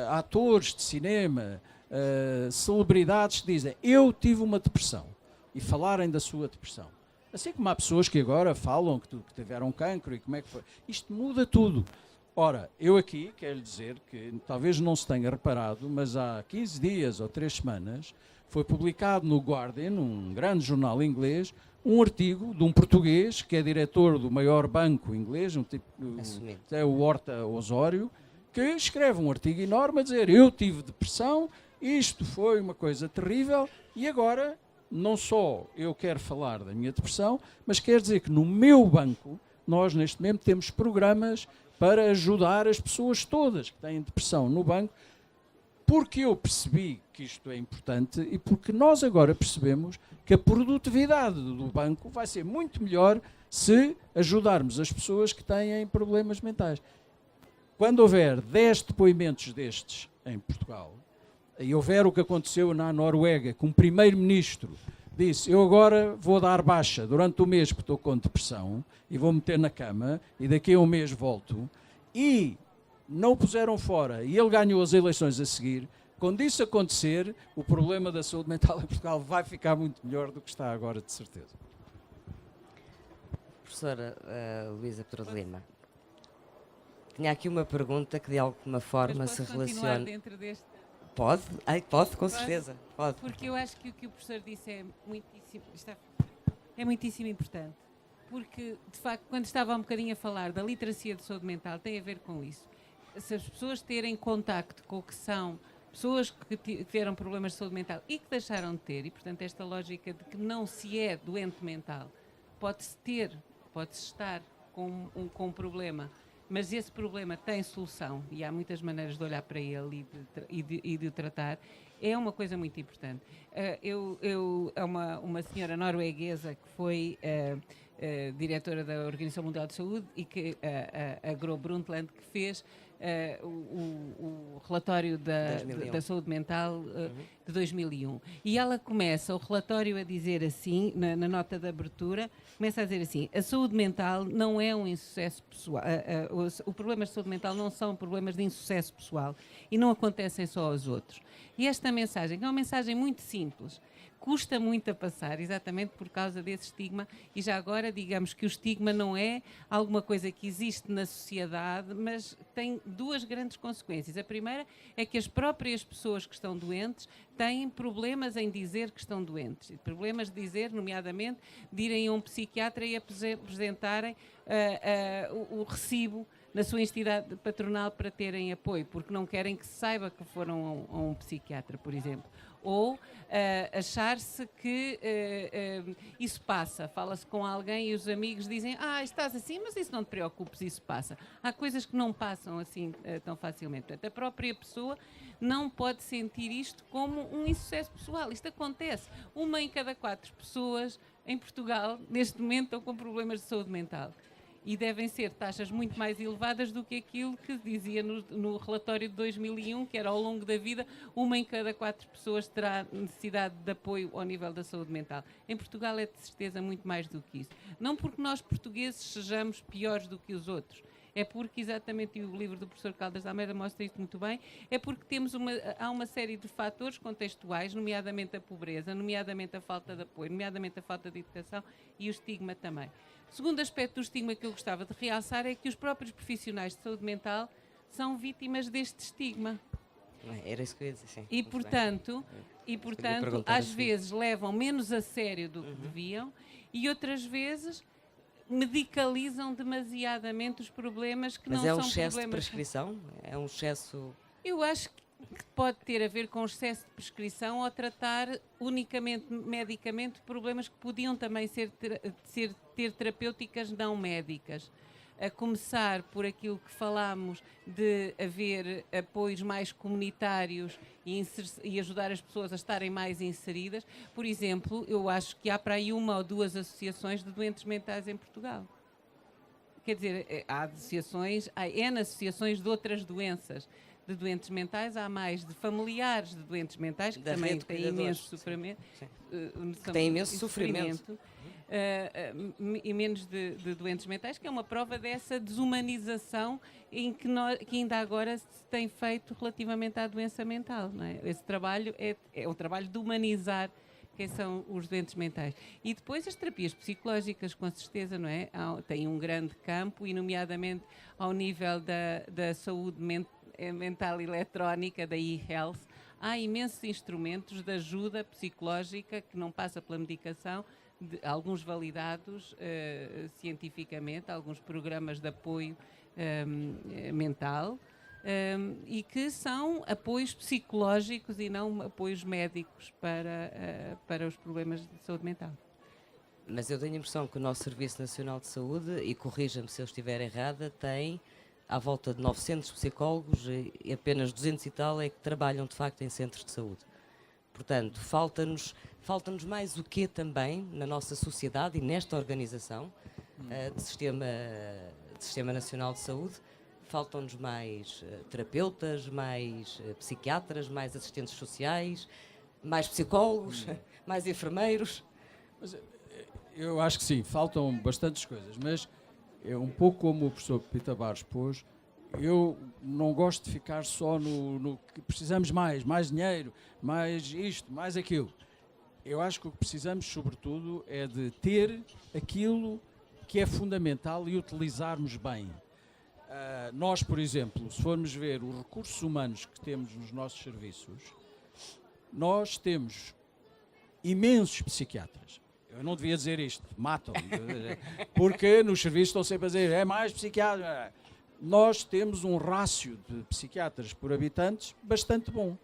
atores de cinema, celebridades que dizem: eu tive uma depressão, e falarem da sua depressão. Assim como há pessoas que agora falam que tiveram cancro e como é que foi. Isto muda tudo. Ora, eu aqui quero dizer que talvez não se tenha reparado, mas há 15 dias ou 3 semanas foi publicado no Guardian, um grande jornal inglês, um artigo de um português que é diretor do maior banco inglês, é o Horta Osório, que escreve um artigo enorme a dizer: eu tive depressão, isto foi uma coisa terrível e agora não só eu quero falar da minha depressão, mas quero dizer que no meu banco nós neste momento temos programas para ajudar as pessoas todas que têm depressão no banco, porque eu percebi que isto é importante e porque nós agora percebemos que a produtividade do banco vai ser muito melhor se ajudarmos as pessoas que têm problemas mentais. Quando houver 10 depoimentos destes em Portugal, e houver o que aconteceu na Noruega, que um primeiro-ministro disse: eu agora vou dar baixa durante o mês porque estou com depressão e vou meter na cama e daqui a um mês volto, e não o puseram fora e ele ganhou as eleições a seguir. Quando isso acontecer, o problema da saúde mental em Portugal vai ficar muito melhor do que está agora, de certeza. Professora Luísa Pedro de Lima, tinha aqui uma pergunta que de alguma forma se relaciona... dentro deste... Pode? Pode, com certeza. Pode. Porque eu acho que o que o professor disse é muitíssimo importante. Porque, de facto, quando estava um bocadinho a falar da literacia de saúde mental, tem a ver com isso. Se as pessoas terem contacto com o que são pessoas que tiveram problemas de saúde mental e que deixaram de ter, e, portanto, esta lógica de que não se é doente mental, pode-se estar com um problema, mas esse problema tem solução e há muitas maneiras de olhar para ele e de o tratar, é uma coisa muito importante. Uma senhora norueguesa que foi diretora da Organização Mundial de Saúde e que a Gro Brundtland, que fez o relatório da saúde mental de 2001. E ela começa o relatório a dizer assim, na nota de abertura, começa a dizer assim: a saúde mental não é um insucesso pessoal, os problemas de saúde mental não são problemas de insucesso pessoal e não acontecem só aos outros. E esta mensagem, que é uma mensagem muito simples, custa muito a passar, exatamente por causa desse estigma, e já agora digamos que o estigma não é alguma coisa que existe na sociedade, mas tem duas grandes consequências. A primeira é que as próprias pessoas que estão doentes têm problemas em dizer que estão doentes, problemas de dizer, nomeadamente, de irem a um psiquiatra e apresentarem o recibo na sua entidade patronal para terem apoio, porque não querem que se saiba que foram a um psiquiatra, por exemplo. Ou achar-se que isso passa. Fala-se com alguém e os amigos dizem: estás assim, mas isso não te preocupes, isso passa. Há coisas que não passam assim tão facilmente. Portanto, a própria pessoa não pode sentir isto como um insucesso pessoal. Isto acontece. 1 em cada 4 pessoas em Portugal, neste momento, estão com problemas de saúde mental. E devem ser taxas muito mais elevadas do que aquilo que dizia no relatório de 2001, que era ao longo da vida 1 em cada 4 pessoas terá necessidade de apoio ao nível da saúde mental. Em Portugal é de certeza muito mais do que isso. Não porque nós portugueses sejamos piores do que os outros, é porque exatamente, e o livro do professor Caldas de Almeida mostra isso muito bem, é porque há uma série de fatores contextuais, nomeadamente a pobreza, nomeadamente a falta de apoio, nomeadamente a falta de educação e o estigma também. O segundo aspecto do estigma que eu gostava de realçar é que os próprios profissionais de saúde mental são vítimas deste estigma. Era isso que eu ia dizer, sim. E, portanto às vezes levam menos a sério do que deviam e outras vezes medicalizam demasiadamente os problemas que não são problemas. Mas é um excesso de prescrição? É um excesso... Eu acho que pode ter a ver com excesso de prescrição ou tratar unicamente medicamente problemas que podiam também ter terapêuticas não médicas. A começar por aquilo que falámos de haver apoios mais comunitários e ajudar as pessoas a estarem mais inseridas. Por exemplo, eu acho que há para aí 1 ou 2 associações de doentes mentais em Portugal. Quer dizer, há N associações de outras doenças. De doentes mentais, há mais de familiares de doentes mentais, que também têm imenso sofrimento. Tem imenso sofrimento. E menos de doentes mentais, que é uma prova dessa desumanização que ainda agora se tem feito relativamente à doença mental. Não é? Esse trabalho é um trabalho de humanizar quem são os doentes mentais. E depois as terapias psicológicas, com certeza, não é? Tem um grande campo, e nomeadamente ao nível da saúde mental eletrónica, da e-health, há imensos instrumentos de ajuda psicológica que não passa pela medicação, alguns validados cientificamente, alguns programas de apoio mental, e que são apoios psicológicos e não apoios médicos para os problemas de saúde mental. Mas eu tenho a impressão que o nosso Serviço Nacional de Saúde, e corrija-me se eu estiver errada, tem à volta de 900 psicólogos e apenas 200 e tal é que trabalham de facto em centros de saúde. Portanto, falta-nos mais o quê também na nossa sociedade e nesta organização de Sistema Nacional de Saúde? Faltam-nos mais terapeutas, mais psiquiatras, mais assistentes sociais, mais psicólogos, mais enfermeiros? Mas, eu acho que sim, faltam bastantes coisas, mas é um pouco como o professor Pita Barros pôs, eu não gosto de ficar só no que precisamos mais dinheiro, mais isto, mais aquilo. Eu acho que o que precisamos, sobretudo, é de ter aquilo que é fundamental e utilizarmos bem. Nós, por exemplo, se formos ver os recursos humanos que temos nos nossos serviços, nós temos imensos psiquiatras. Eu não devia dizer isto, matam-me, porque nos serviços estão sempre a dizer é mais psiquiatra. Nós temos um rácio de psiquiatras por habitantes bastante bom.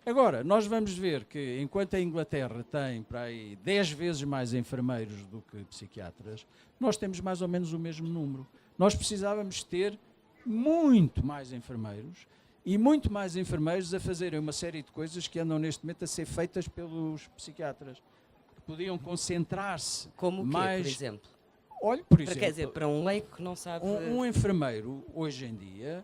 Agora, nós vamos ver que enquanto a Inglaterra tem para aí 10 vezes mais enfermeiros do que psiquiatras, nós temos mais ou menos o mesmo número. Nós precisávamos ter muito mais enfermeiros e muito mais enfermeiros a fazerem uma série de coisas que andam neste momento a ser feitas pelos psiquiatras. Podiam concentrar-se como o quê, mais... por exemplo? Olha, por exemplo, Quer dizer, para um leigo que não sabe... Um enfermeiro, hoje em dia,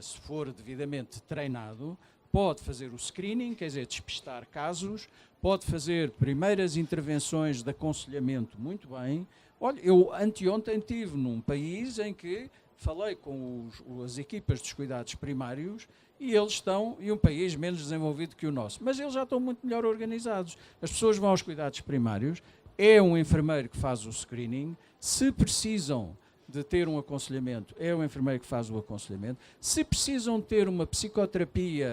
se for devidamente treinado, pode fazer o screening, quer dizer, despistar casos, pode fazer primeiras intervenções de aconselhamento muito bem. Olha, eu anteontem estive num país em que falei com as equipas dos cuidados primários e eles estão, e um país menos desenvolvido que o nosso, mas eles já estão muito melhor organizados. As pessoas vão aos cuidados primários, é um enfermeiro que faz o screening, se precisam de ter um aconselhamento, é o enfermeiro que faz o aconselhamento, se precisam ter uma psicoterapia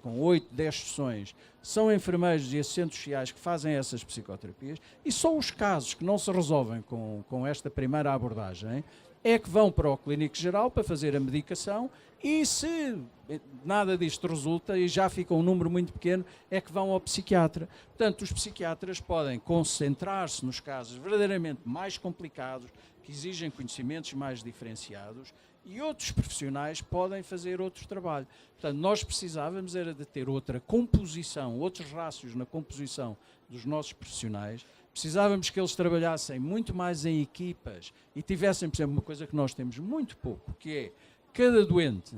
com 8, 10 sessões, são enfermeiros e assistentes sociais que fazem essas psicoterapias, e só os casos que não se resolvem com esta primeira abordagem é que vão para o clínico geral para fazer a medicação e se nada disto resulta e já fica um número muito pequeno, é que vão ao psiquiatra. Portanto, os psiquiatras podem concentrar-se nos casos verdadeiramente mais complicados, que exigem conhecimentos mais diferenciados e outros profissionais podem fazer outro trabalho. Portanto, nós precisávamos era de ter outra composição, outros rácios na composição dos nossos profissionais. Precisávamos que eles trabalhassem muito mais em equipas e tivessem, por exemplo, uma coisa que nós temos muito pouco, que é cada doente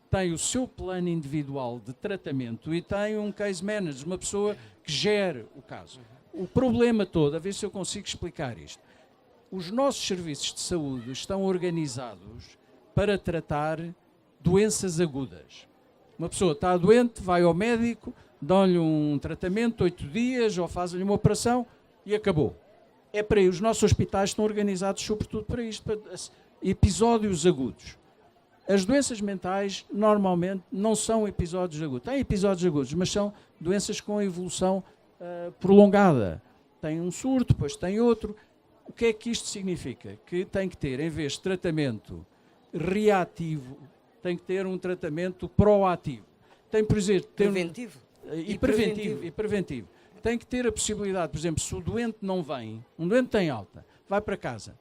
tem o seu plano individual de tratamento e tem um case manager, uma pessoa que gere o caso. O problema todo, a ver se eu consigo explicar isto, os nossos serviços de saúde estão organizados para tratar doenças agudas. Uma pessoa está doente, vai ao médico, dão-lhe um tratamento, 8 dias, ou fazem-lhe uma operação e acabou. É para aí. Os nossos hospitais estão organizados sobretudo para isto, para episódios agudos. As doenças mentais normalmente não são episódios agudos. Têm episódios agudos, mas são doenças com evolução prolongada. Tem um surto, depois tem outro. O que é que isto significa? Que tem que ter, em vez de tratamento reativo, tem que ter um tratamento proativo. Tem, por exemplo, preventivo. E preventivo. Tem que ter a possibilidade, por exemplo, se o doente não vem, um doente tem alta, vai para casa.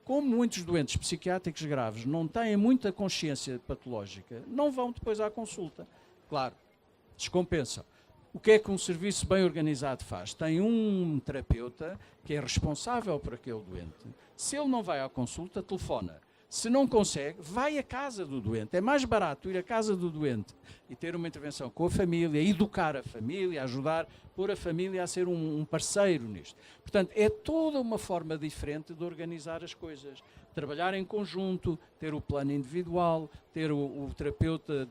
Como muitos doentes psiquiátricos graves não têm muita consciência patológica, não vão depois à consulta. Claro, descompensam. O que é que um serviço bem organizado faz? Tem um terapeuta que é responsável por aquele doente. Se ele não vai à consulta, telefona. Se não consegue, vai à casa do doente. É mais barato ir à casa do doente e ter uma intervenção com a família, educar a família, ajudar, pôr a família a ser um parceiro nisto. Portanto, é toda uma forma diferente de organizar as coisas. Trabalhar em conjunto, ter o plano individual, ter o terapeuta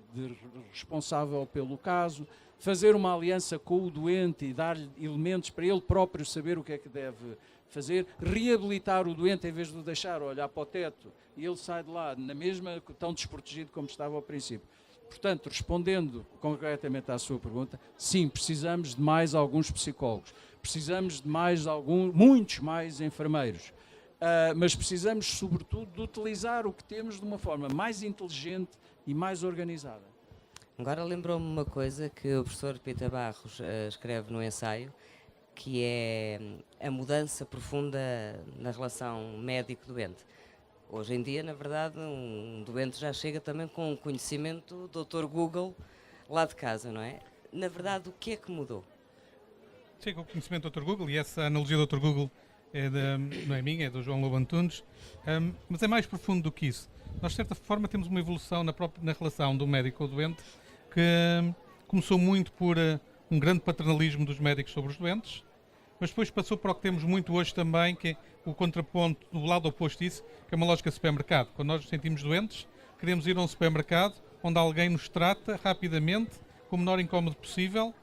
responsável pelo caso, fazer uma aliança com o doente e dar-lhe elementos para ele próprio saber o que é que deve fazer, reabilitar o doente em vez de o deixar olhar para o teto e ele sai de lá na mesma tão desprotegido como estava ao princípio. Portanto, respondendo concretamente à sua pergunta, sim, precisamos de mais alguns psicólogos, precisamos de muitos mais enfermeiros, mas precisamos, sobretudo, de utilizar o que temos de uma forma mais inteligente e mais organizada. Agora lembrou-me uma coisa que o professor Pita Barros escreve no ensaio, que é a mudança profunda na relação médico-doente. Hoje em dia, na verdade, um doente já chega também com o conhecimento do Dr. Google lá de casa, não é? Na verdade, o que é que mudou? Chega o conhecimento do Dr. Google, e essa analogia do Dr. Google não é minha, é do João Lobo Antunes, mas é mais profundo do que isso. Nós, de certa forma, temos uma evolução na relação do médico com o doente, que começou muito por um grande paternalismo dos médicos sobre os doentes, mas depois passou para o que temos muito hoje também, que é o contraponto do lado oposto disso, que é uma lógica de supermercado. Quando nós nos sentimos doentes, queremos ir a um supermercado onde alguém nos trata rapidamente, com o menor incómodo possível,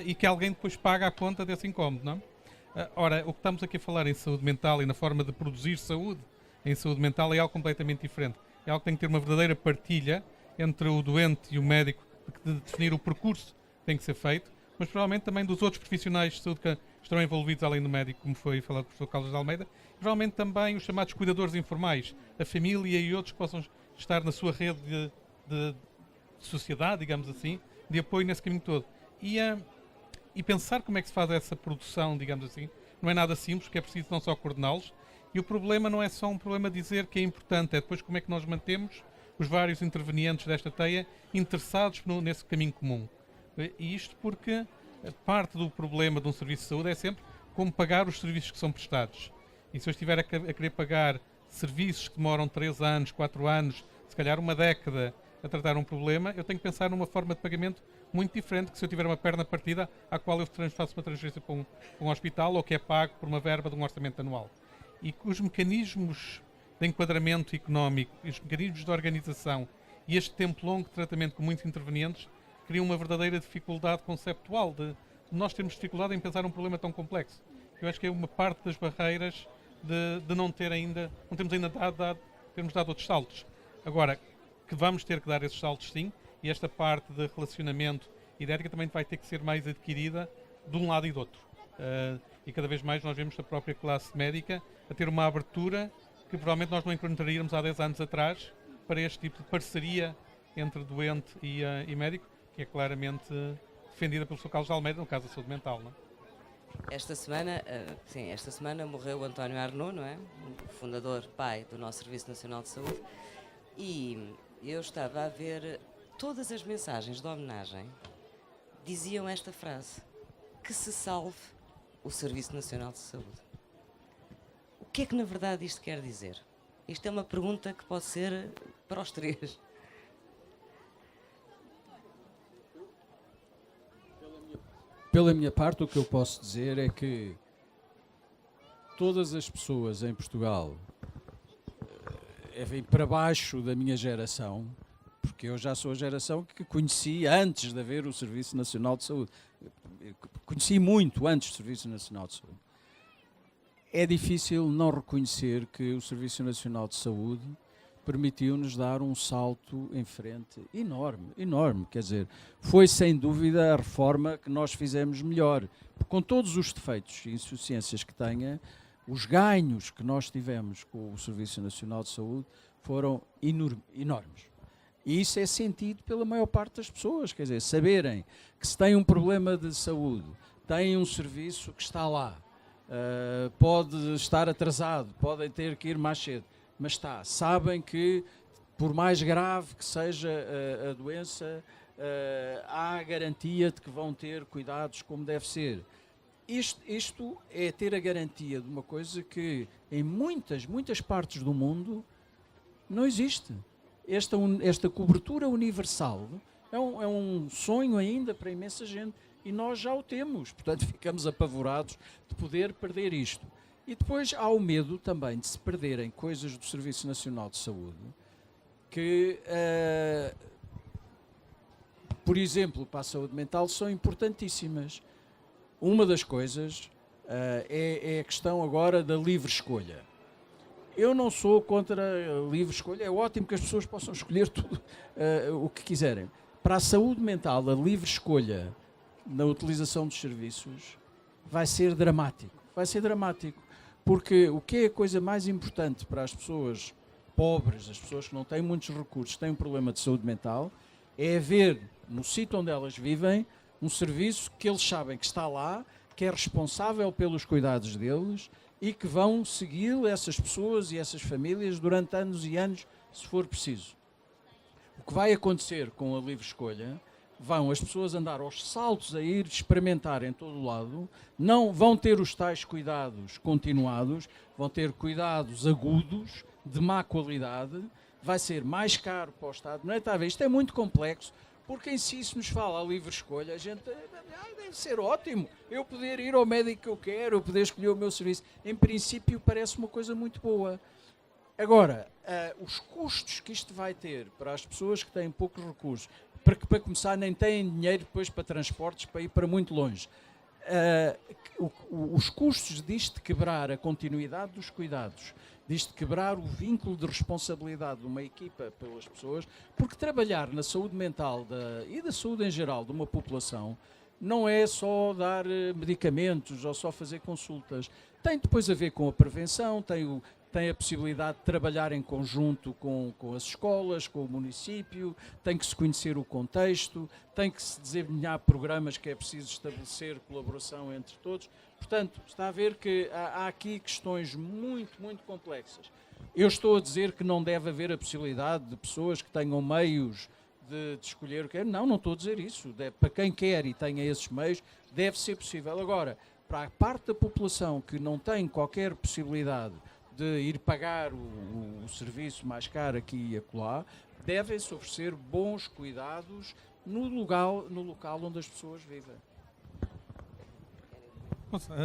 e que alguém depois paga a conta desse incómodo, não é? Ora, o que estamos aqui a falar em saúde mental e na forma de produzir saúde em saúde mental é algo completamente diferente. É algo que tem que ter uma verdadeira partilha entre o doente e o médico, de definir o percurso que tem que ser feito, mas provavelmente também dos outros profissionais de saúde que estarão envolvidos além do médico, como foi falado pelo professor Carlos de Almeida, e provavelmente também os chamados cuidadores informais, a família e outros que possam estar na sua rede de sociedade, digamos assim, de apoio nesse caminho todo. E pensar como é que se faz essa produção, digamos assim, não é nada simples, porque é preciso não só coordená-los, e o problema não é só um problema de dizer que é importante, é depois como é que nós mantemos os vários intervenientes desta teia interessados nesse caminho comum. E isto porque parte do problema de um serviço de saúde é sempre como pagar os serviços que são prestados. E se eu estiver a querer pagar serviços que demoram 3 anos, 4 anos, se calhar uma década a tratar um problema, eu tenho que pensar numa forma de pagamento muito diferente que se eu tiver uma perna partida à qual eu faço uma transferência para um hospital ou que é pago por uma verba de um orçamento anual. E os mecanismos de enquadramento económico, os mecanismos de organização e este tempo longo de tratamento com muitos intervenientes criam uma verdadeira dificuldade conceptual de nós termos dificuldade em pensar um problema tão complexo. Eu acho que é uma parte das barreiras de não termos ainda dado outros saltos. Agora, que vamos ter que dar esses saltos sim, e esta parte de relacionamento e de ética também vai ter que ser mais adquirida de um lado e do outro. E cada vez mais nós vemos a própria classe médica a ter uma abertura que provavelmente nós não encontraríamos há 10 anos atrás para este tipo de parceria entre doente e médico, que é claramente defendida pelo Sr. Carlos de Almeida, no caso da saúde mental. Não é? Esta semana morreu o António Arnaud, não é? O fundador, pai do nosso Serviço Nacional de Saúde, e eu estava a ver todas as mensagens de homenagem diziam esta frase: que se salve o Serviço Nacional de Saúde. O que é que na verdade isto quer dizer? Isto é uma pergunta que pode ser para os três. Pela minha parte, o que eu posso dizer é que todas as pessoas em Portugal, para baixo da minha geração, porque eu já sou a geração que conheci antes de haver o Serviço Nacional de Saúde, conheci muito antes do Serviço Nacional de Saúde. É difícil não reconhecer que o Serviço Nacional de Saúde permitiu-nos dar um salto em frente enorme, enorme. Quer dizer, foi sem dúvida a reforma que nós fizemos melhor. Com todos os defeitos e insuficiências que tenha, os ganhos que nós tivemos com o Serviço Nacional de Saúde foram enormes. E isso é sentido pela maior parte das pessoas. Quer dizer, saberem que se tem um problema de saúde, tem um serviço que está lá, pode estar atrasado, podem ter que ir mais cedo, mas sabem que, por mais grave que seja a doença, há a garantia de que vão ter cuidados como deve ser. Isto é ter a garantia de uma coisa que em muitas partes do mundo não existe. Esta cobertura universal é um sonho ainda para imensa gente e nós já o temos, portanto ficamos apavorados de poder perder isto. E depois há o medo também de se perderem coisas do Serviço Nacional de Saúde que, por exemplo, para a saúde mental são importantíssimas. Uma das coisas é a questão agora da livre escolha. Eu não sou contra a livre escolha, é ótimo que as pessoas possam escolher tudo o que quiserem. Para a saúde mental, a livre escolha na utilização dos serviços vai ser dramático. Vai ser dramático, porque o que é a coisa mais importante para as pessoas pobres, as pessoas que não têm muitos recursos, têm um problema de saúde mental, é haver no sítio onde elas vivem um serviço que eles sabem que está lá, que é responsável pelos cuidados deles e que vão seguir essas pessoas e essas famílias durante anos e anos, se for preciso. O que vai acontecer com a livre escolha, vão as pessoas andar aos saltos a ir experimentar em todo o lado, não vão ter os tais cuidados continuados, vão ter cuidados agudos, de má qualidade, vai ser mais caro para o Estado. Não é, está a ver? Isto é muito complexo, porque em si, se nos fala a livre escolha, a gente deve ser ótimo, eu poder ir ao médico que eu quero, eu poder escolher o meu serviço. Em princípio, parece uma coisa muito boa. Agora, os custos que isto vai ter para as pessoas que têm poucos recursos, para começar nem têm dinheiro depois para transportes, para ir para muito longe, os custos disto de quebrar a continuidade dos cuidados, disto de quebrar o vínculo de responsabilidade de uma equipa pelas pessoas, porque trabalhar na saúde mental e da saúde em geral de uma população não é só dar medicamentos ou só fazer consultas. Tem depois a ver com a prevenção, tem a possibilidade de trabalhar em conjunto com as escolas, com o município, tem que se conhecer o contexto, tem que se desenhar programas que é preciso estabelecer colaboração entre todos. Portanto, está a ver que há aqui questões muito, muito complexas. Eu estou a dizer que não deve haver a possibilidade de pessoas que tenham meios de escolher o que quer. Não estou a dizer isso. Para quem quer e tenha esses meios, deve ser possível. Agora, para a parte da população que não tem qualquer possibilidade de ir pagar o serviço mais caro aqui e acolá, devem-se oferecer bons cuidados no local onde as pessoas vivem. Não sei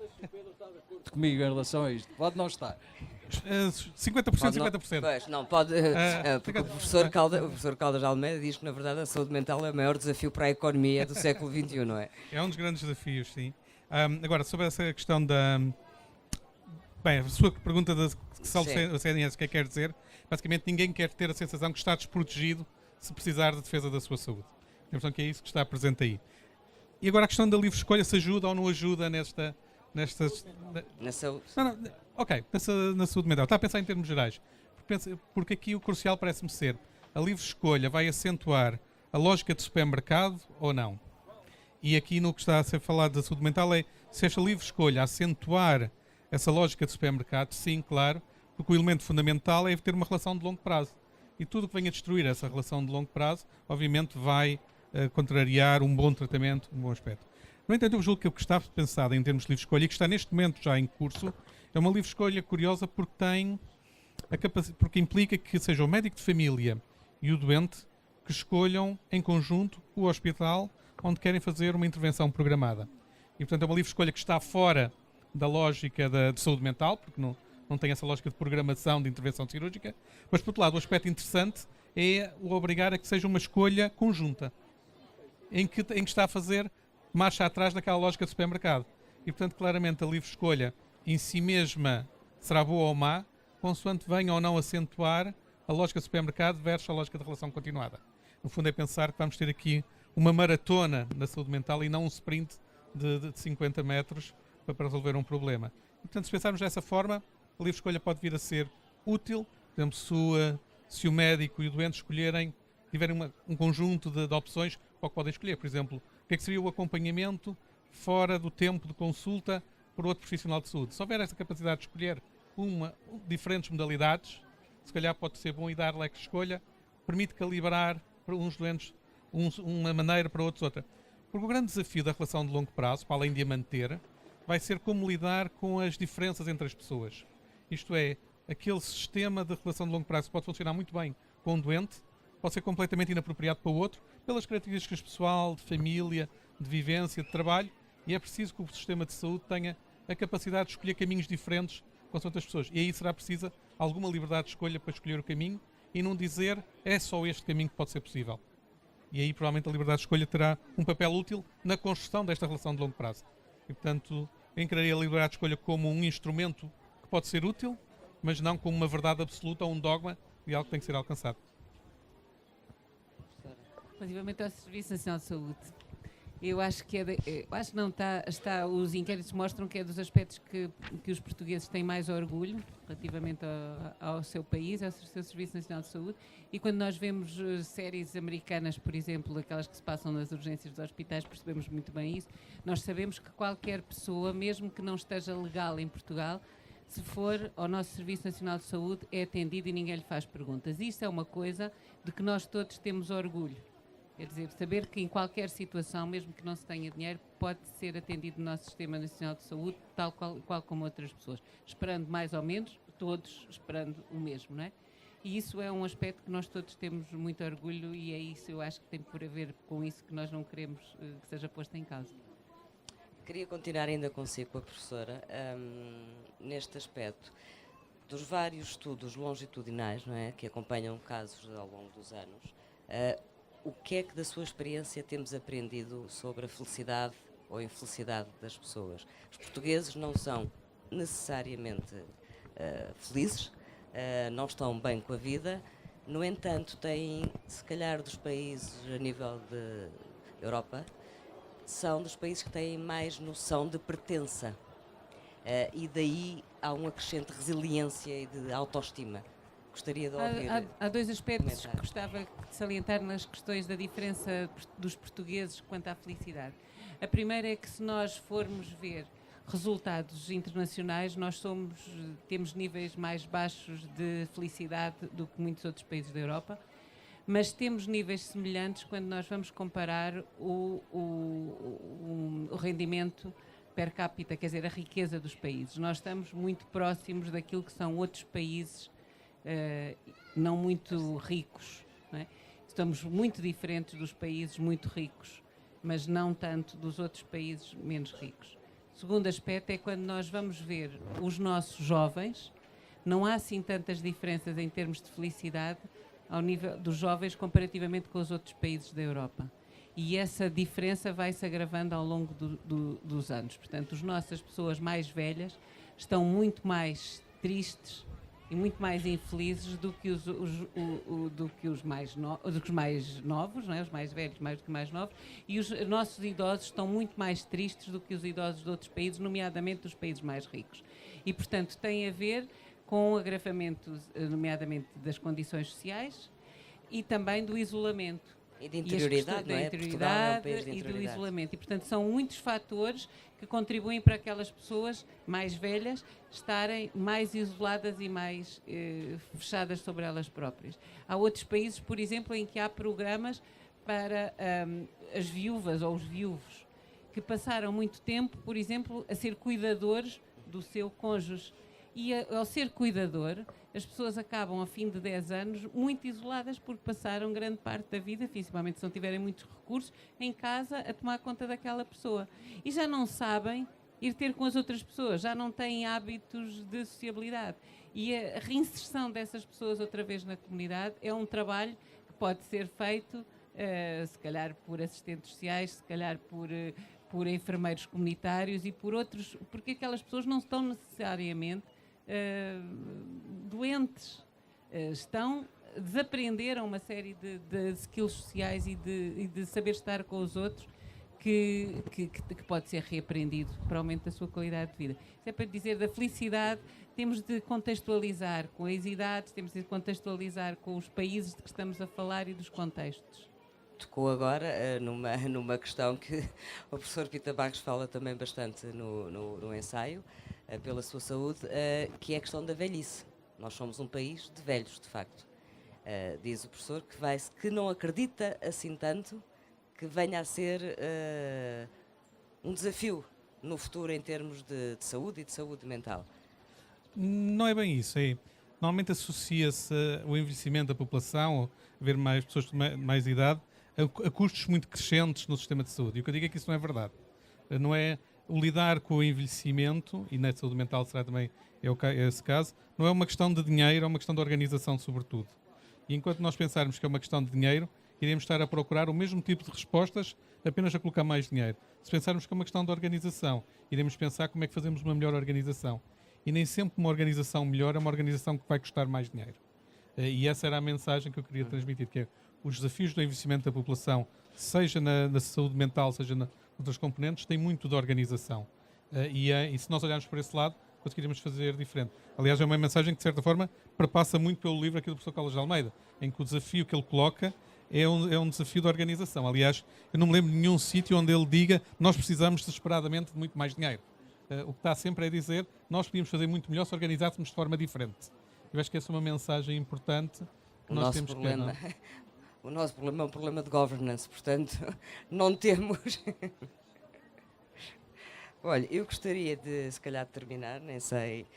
se o Pedro está de acordo comigo em relação a isto. Pode não estar. 50%, 50%. Pois, não, pode. Porque o professor Caldas de Almeida diz que, na verdade, a saúde mental é o maior desafio para a economia do século XXI, não é? É um dos grandes desafios, sim. Agora, sobre essa questão da. Bem, a sua pergunta de o CNS, o que é que quer dizer? Basicamente, ninguém quer ter a sensação que está desprotegido se precisar de defesa da sua saúde. A impressão que é isso que está presente aí. E agora a questão da livre escolha, se ajuda ou não ajuda nestas... Na saúde. Ok, na saúde mental. Está a pensar em termos gerais. Porque aqui o crucial parece-me ser a livre escolha vai acentuar a lógica de supermercado ou não? E aqui no que está a ser falado da saúde mental é se esta livre escolha acentuar essa lógica de supermercado, sim, claro, porque o elemento fundamental é ter uma relação de longo prazo. E tudo que venha destruir essa relação de longo prazo, obviamente vai contrariar um bom tratamento, um bom aspecto. No entanto, eu julgo que o que está pensado em termos de livre escolha e que está neste momento já em curso é uma livre escolha curiosa porque tem porque implica que seja o médico de família e o doente que escolham em conjunto o hospital onde querem fazer uma intervenção programada. E, portanto, é uma livre escolha que está fora da lógica de saúde mental, porque não tem essa lógica de programação de intervenção cirúrgica, mas, por outro lado, o aspecto interessante é o obrigar a que seja uma escolha conjunta, em que está a fazer marcha atrás daquela lógica de supermercado. E, portanto, claramente a livre escolha em si mesma será boa ou má, consoante venha ou não acentuar a lógica de supermercado versus a lógica de relação continuada. No fundo é pensar que vamos ter aqui uma maratona na saúde mental e não um sprint de 50 metros para resolver um problema. E, portanto, se pensarmos dessa forma, a livre escolha pode vir a ser útil. Por exemplo, se o médico e o doente tiverem um conjunto de opções para o que podem escolher. Por exemplo, o que é que seria o acompanhamento fora do tempo de consulta por outro profissional de saúde? Se houver essa capacidade de escolher diferentes modalidades, se calhar pode ser bom e dar leque de escolha, permite calibrar para uns doentes uma maneira, para outros outra. Porque o grande desafio da relação de longo prazo, para além de a manter, vai ser como lidar com as diferenças entre as pessoas. Isto é, aquele sistema de relação de longo prazo que pode funcionar muito bem com um doente, pode ser completamente inapropriado para o outro, pelas características pessoal, de família, de vivência, de trabalho, e é preciso que o sistema de saúde tenha a capacidade de escolher caminhos diferentes com as outras pessoas. E aí será precisa alguma liberdade de escolha para escolher o caminho e não dizer é só este caminho que pode ser possível. E aí provavelmente a liberdade de escolha terá um papel útil na construção desta relação de longo prazo. E portanto, eu encararia a liberdade de escolha como um instrumento que pode ser útil, mas não como uma verdade absoluta ou um dogma de algo que tem que ser alcançado. Relativamente ao Serviço Nacional de Saúde, eu acho que não está, os inquéritos mostram que é dos aspectos que os portugueses têm mais orgulho relativamente ao seu país, ao seu Serviço Nacional de Saúde, e quando nós vemos séries americanas, por exemplo, aquelas que se passam nas urgências dos hospitais, percebemos muito bem isso. Nós sabemos que qualquer pessoa, mesmo que não esteja legal em Portugal, se for ao nosso Serviço Nacional de Saúde, é atendido e ninguém lhe faz perguntas. Isso é uma coisa de que nós todos temos orgulho. Quer dizer, saber que em qualquer situação, mesmo que não se tenha dinheiro, pode ser atendido no nosso Sistema Nacional de Saúde, tal qual como outras pessoas. Esperando mais ou menos, todos esperando o mesmo, não é? E isso é um aspecto que nós todos temos muito orgulho e é isso, eu acho que tem por a ver com isso que nós não queremos que seja posto em causa. Queria continuar ainda consigo, com a professora, neste aspecto dos vários estudos longitudinais, não é, que acompanham casos ao longo dos anos. O que é que da sua experiência temos aprendido sobre a felicidade ou infelicidade das pessoas? Os portugueses não são necessariamente felizes, não estão bem com a vida, no entanto têm, se calhar dos países a nível de Europa, são dos países que têm mais noção de pertença e daí há uma crescente resiliência e de autoestima. Gostaria de ouvir. Há dois aspectos comentar. que gostava de salientar nas questões da diferença dos portugueses quanto à felicidade. A primeira é que se nós formos ver resultados internacionais, temos níveis mais baixos de felicidade do que muitos outros países da Europa, mas temos níveis semelhantes quando nós vamos comparar o rendimento per capita, quer dizer, a riqueza dos países. Nós estamos muito próximos daquilo que são outros países não muito ricos, não é? Estamos muito diferentes dos países muito ricos, mas não tanto dos outros países menos ricos. O segundo aspecto é quando nós vamos ver os nossos jovens, não há assim tantas diferenças em termos de felicidade ao nível dos jovens comparativamente com os outros países da Europa. E essa diferença vai se agravando ao longo dos anos. Portanto, as nossas pessoas mais velhas estão muito mais tristes e muito mais infelizes do que os mais novos, não é? Os mais velhos mais do que mais novos, e os nossos idosos estão muito mais tristes do que os idosos de outros países, nomeadamente dos países mais ricos. E, portanto, tem a ver com o agravamento, nomeadamente, das condições sociais e também do isolamento. E de interioridade, não é? Portugal é um país de E do interioridade. isolamento. E, portanto, são muitos fatores que contribuem para aquelas pessoas mais velhas estarem mais isoladas e mais fechadas sobre elas próprias. Há outros países, por exemplo, em que há programas para as viúvas ou os viúvos, que passaram muito tempo, por exemplo, a ser cuidadores do seu cônjuge. E ao ser cuidador, as pessoas acabam, ao fim de 10 anos, muito isoladas porque passaram grande parte da vida, principalmente se não tiverem muitos recursos, em casa a tomar conta daquela pessoa. E já não sabem ir ter com as outras pessoas, já não têm hábitos de sociabilidade. E a reinserção dessas pessoas outra vez na comunidade é um trabalho que pode ser feito, se calhar por assistentes sociais, se calhar por enfermeiros comunitários e por outros, porque aquelas pessoas não estão necessariamente doentes, desaprenderam uma série de skills sociais e de saber estar com os outros que pode ser reaprendido para o aumento da sua qualidade de vida. Isso é para dizer da felicidade, temos de contextualizar com as idades, temos de contextualizar com os países de que estamos a falar e dos contextos. Tocou agora numa questão que o professor Pita Barros fala também bastante no ensaio, pela sua saúde, que é a questão da velhice. Nós somos um país de velhos, de facto. Diz o professor que não acredita assim tanto que venha a ser um desafio no futuro em termos de saúde e de saúde mental. Não é bem isso. Normalmente associa-se o envelhecimento da população, haver mais pessoas de mais idade, a custos muito crescentes no sistema de saúde. E o que eu digo é que isso não é verdade. Não é o lidar com o envelhecimento, e na saúde mental será também esse caso, não é uma questão de dinheiro, é uma questão de organização, sobretudo. E enquanto nós pensarmos que é uma questão de dinheiro, iremos estar a procurar o mesmo tipo de respostas, apenas a colocar mais dinheiro. Se pensarmos que é uma questão de organização, iremos pensar como é que fazemos uma melhor organização. e nem sempre uma organização melhor é uma organização que vai custar mais dinheiro. E essa era a mensagem que eu queria transmitir, que é os desafios do envelhecimento da população, seja na saúde mental, seja noutras componentes, tem muito de organização. E se nós olharmos por esse lado, conseguiríamos fazer diferente. Aliás, é uma mensagem que, de certa forma, perpassa muito pelo livro aqui do professor Carlos de Almeida, em que o desafio que ele coloca é um desafio de organização. Aliás, eu não me lembro de nenhum sítio onde ele diga nós precisamos desesperadamente de muito mais dinheiro. O que está sempre é dizer nós podíamos fazer muito melhor se organizássemos de forma diferente. Eu acho que essa é uma mensagem importante que nós temos que ter. O nosso problema é um problema de governance, portanto, não temos... Olha, eu gostaria de, se calhar, terminar, nem sei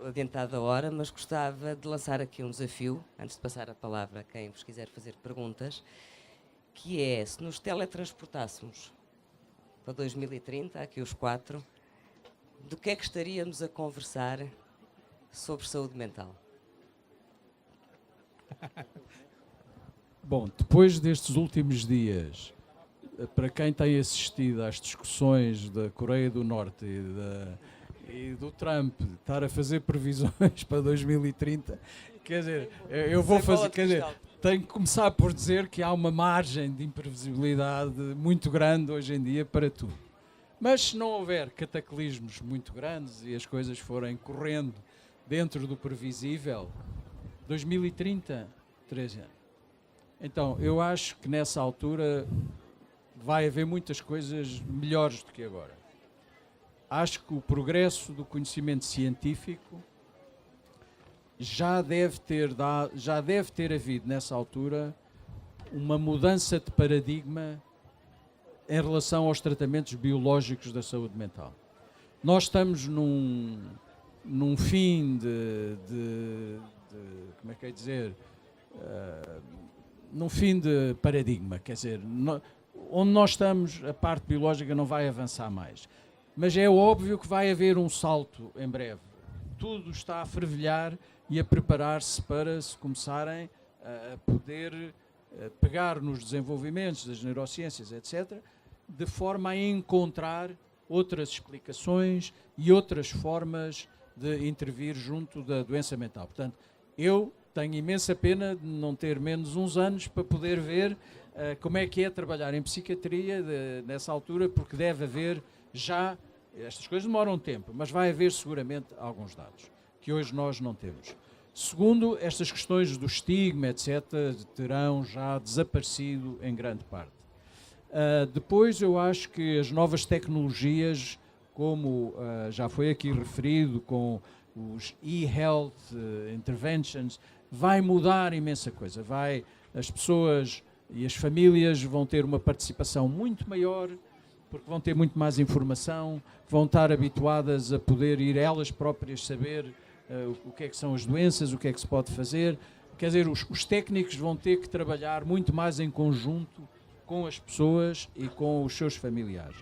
adiantada a hora, mas gostava de lançar aqui um desafio, antes de passar a palavra a quem vos quiser fazer perguntas, que é, se nos teletransportássemos para 2030, aqui os 4, do que é que estaríamos a conversar sobre saúde mental? Bom, depois destes últimos dias, para quem tem assistido às discussões da Coreia do Norte e do Trump estar a fazer previsões para 2030, quer dizer, eu vou fazer, quer dizer, tenho que começar por dizer que há uma margem de imprevisibilidade muito grande hoje em dia para tudo. Mas se não houver cataclismos muito grandes e as coisas forem correndo dentro do previsível, 2030, 13 anos. Então, eu acho que nessa altura vai haver muitas coisas melhores do que agora. Acho que o progresso do conhecimento científico já deve ter havido nessa altura uma mudança de paradigma em relação aos tratamentos biológicos da saúde mental. Nós estamos num fim como é que é dizer, num fim de paradigma, quer dizer, onde nós estamos, a parte biológica não vai avançar mais. Mas é óbvio que vai haver um salto em breve. Tudo está a fervilhar e a preparar-se para se começarem a poder pegar nos desenvolvimentos das neurociências, etc., de forma a encontrar outras explicações e outras formas de intervir junto da doença mental. Portanto, eu tenho imensa pena de não ter menos uns anos para poder ver como é que é trabalhar em psiquiatria nessa altura, porque deve haver já, estas coisas demoram tempo, mas vai haver seguramente alguns dados que hoje nós não temos. Segundo, estas questões do estigma, etc., terão já desaparecido em grande parte. Depois, eu acho que as novas tecnologias, como já foi aqui referido, com os e-health interventions, vai mudar imensa coisa. As pessoas e as famílias vão ter uma participação muito maior, porque vão ter muito mais informação, vão estar habituadas a poder ir elas próprias saber o que é que são as doenças, o que é que se pode fazer. Quer dizer, os técnicos vão ter que trabalhar muito mais em conjunto com as pessoas e com os seus familiares.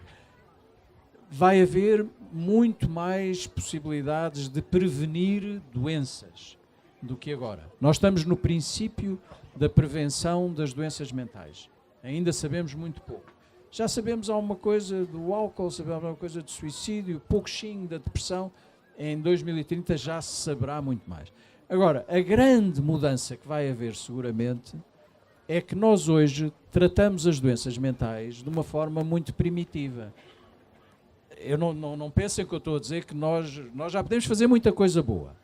Vai haver muito mais possibilidades de prevenir doenças do que agora. Nós estamos no princípio da prevenção das doenças mentais. Ainda sabemos muito pouco. Já sabemos alguma coisa do álcool, sabemos alguma coisa do suicídio, pouquinho da depressão. Em 2030 já se saberá muito mais. Agora, a grande mudança que vai haver seguramente é que nós hoje tratamos as doenças mentais de uma forma muito primitiva. Eu não pensem que eu estou a dizer que nós já podemos fazer muita coisa boa,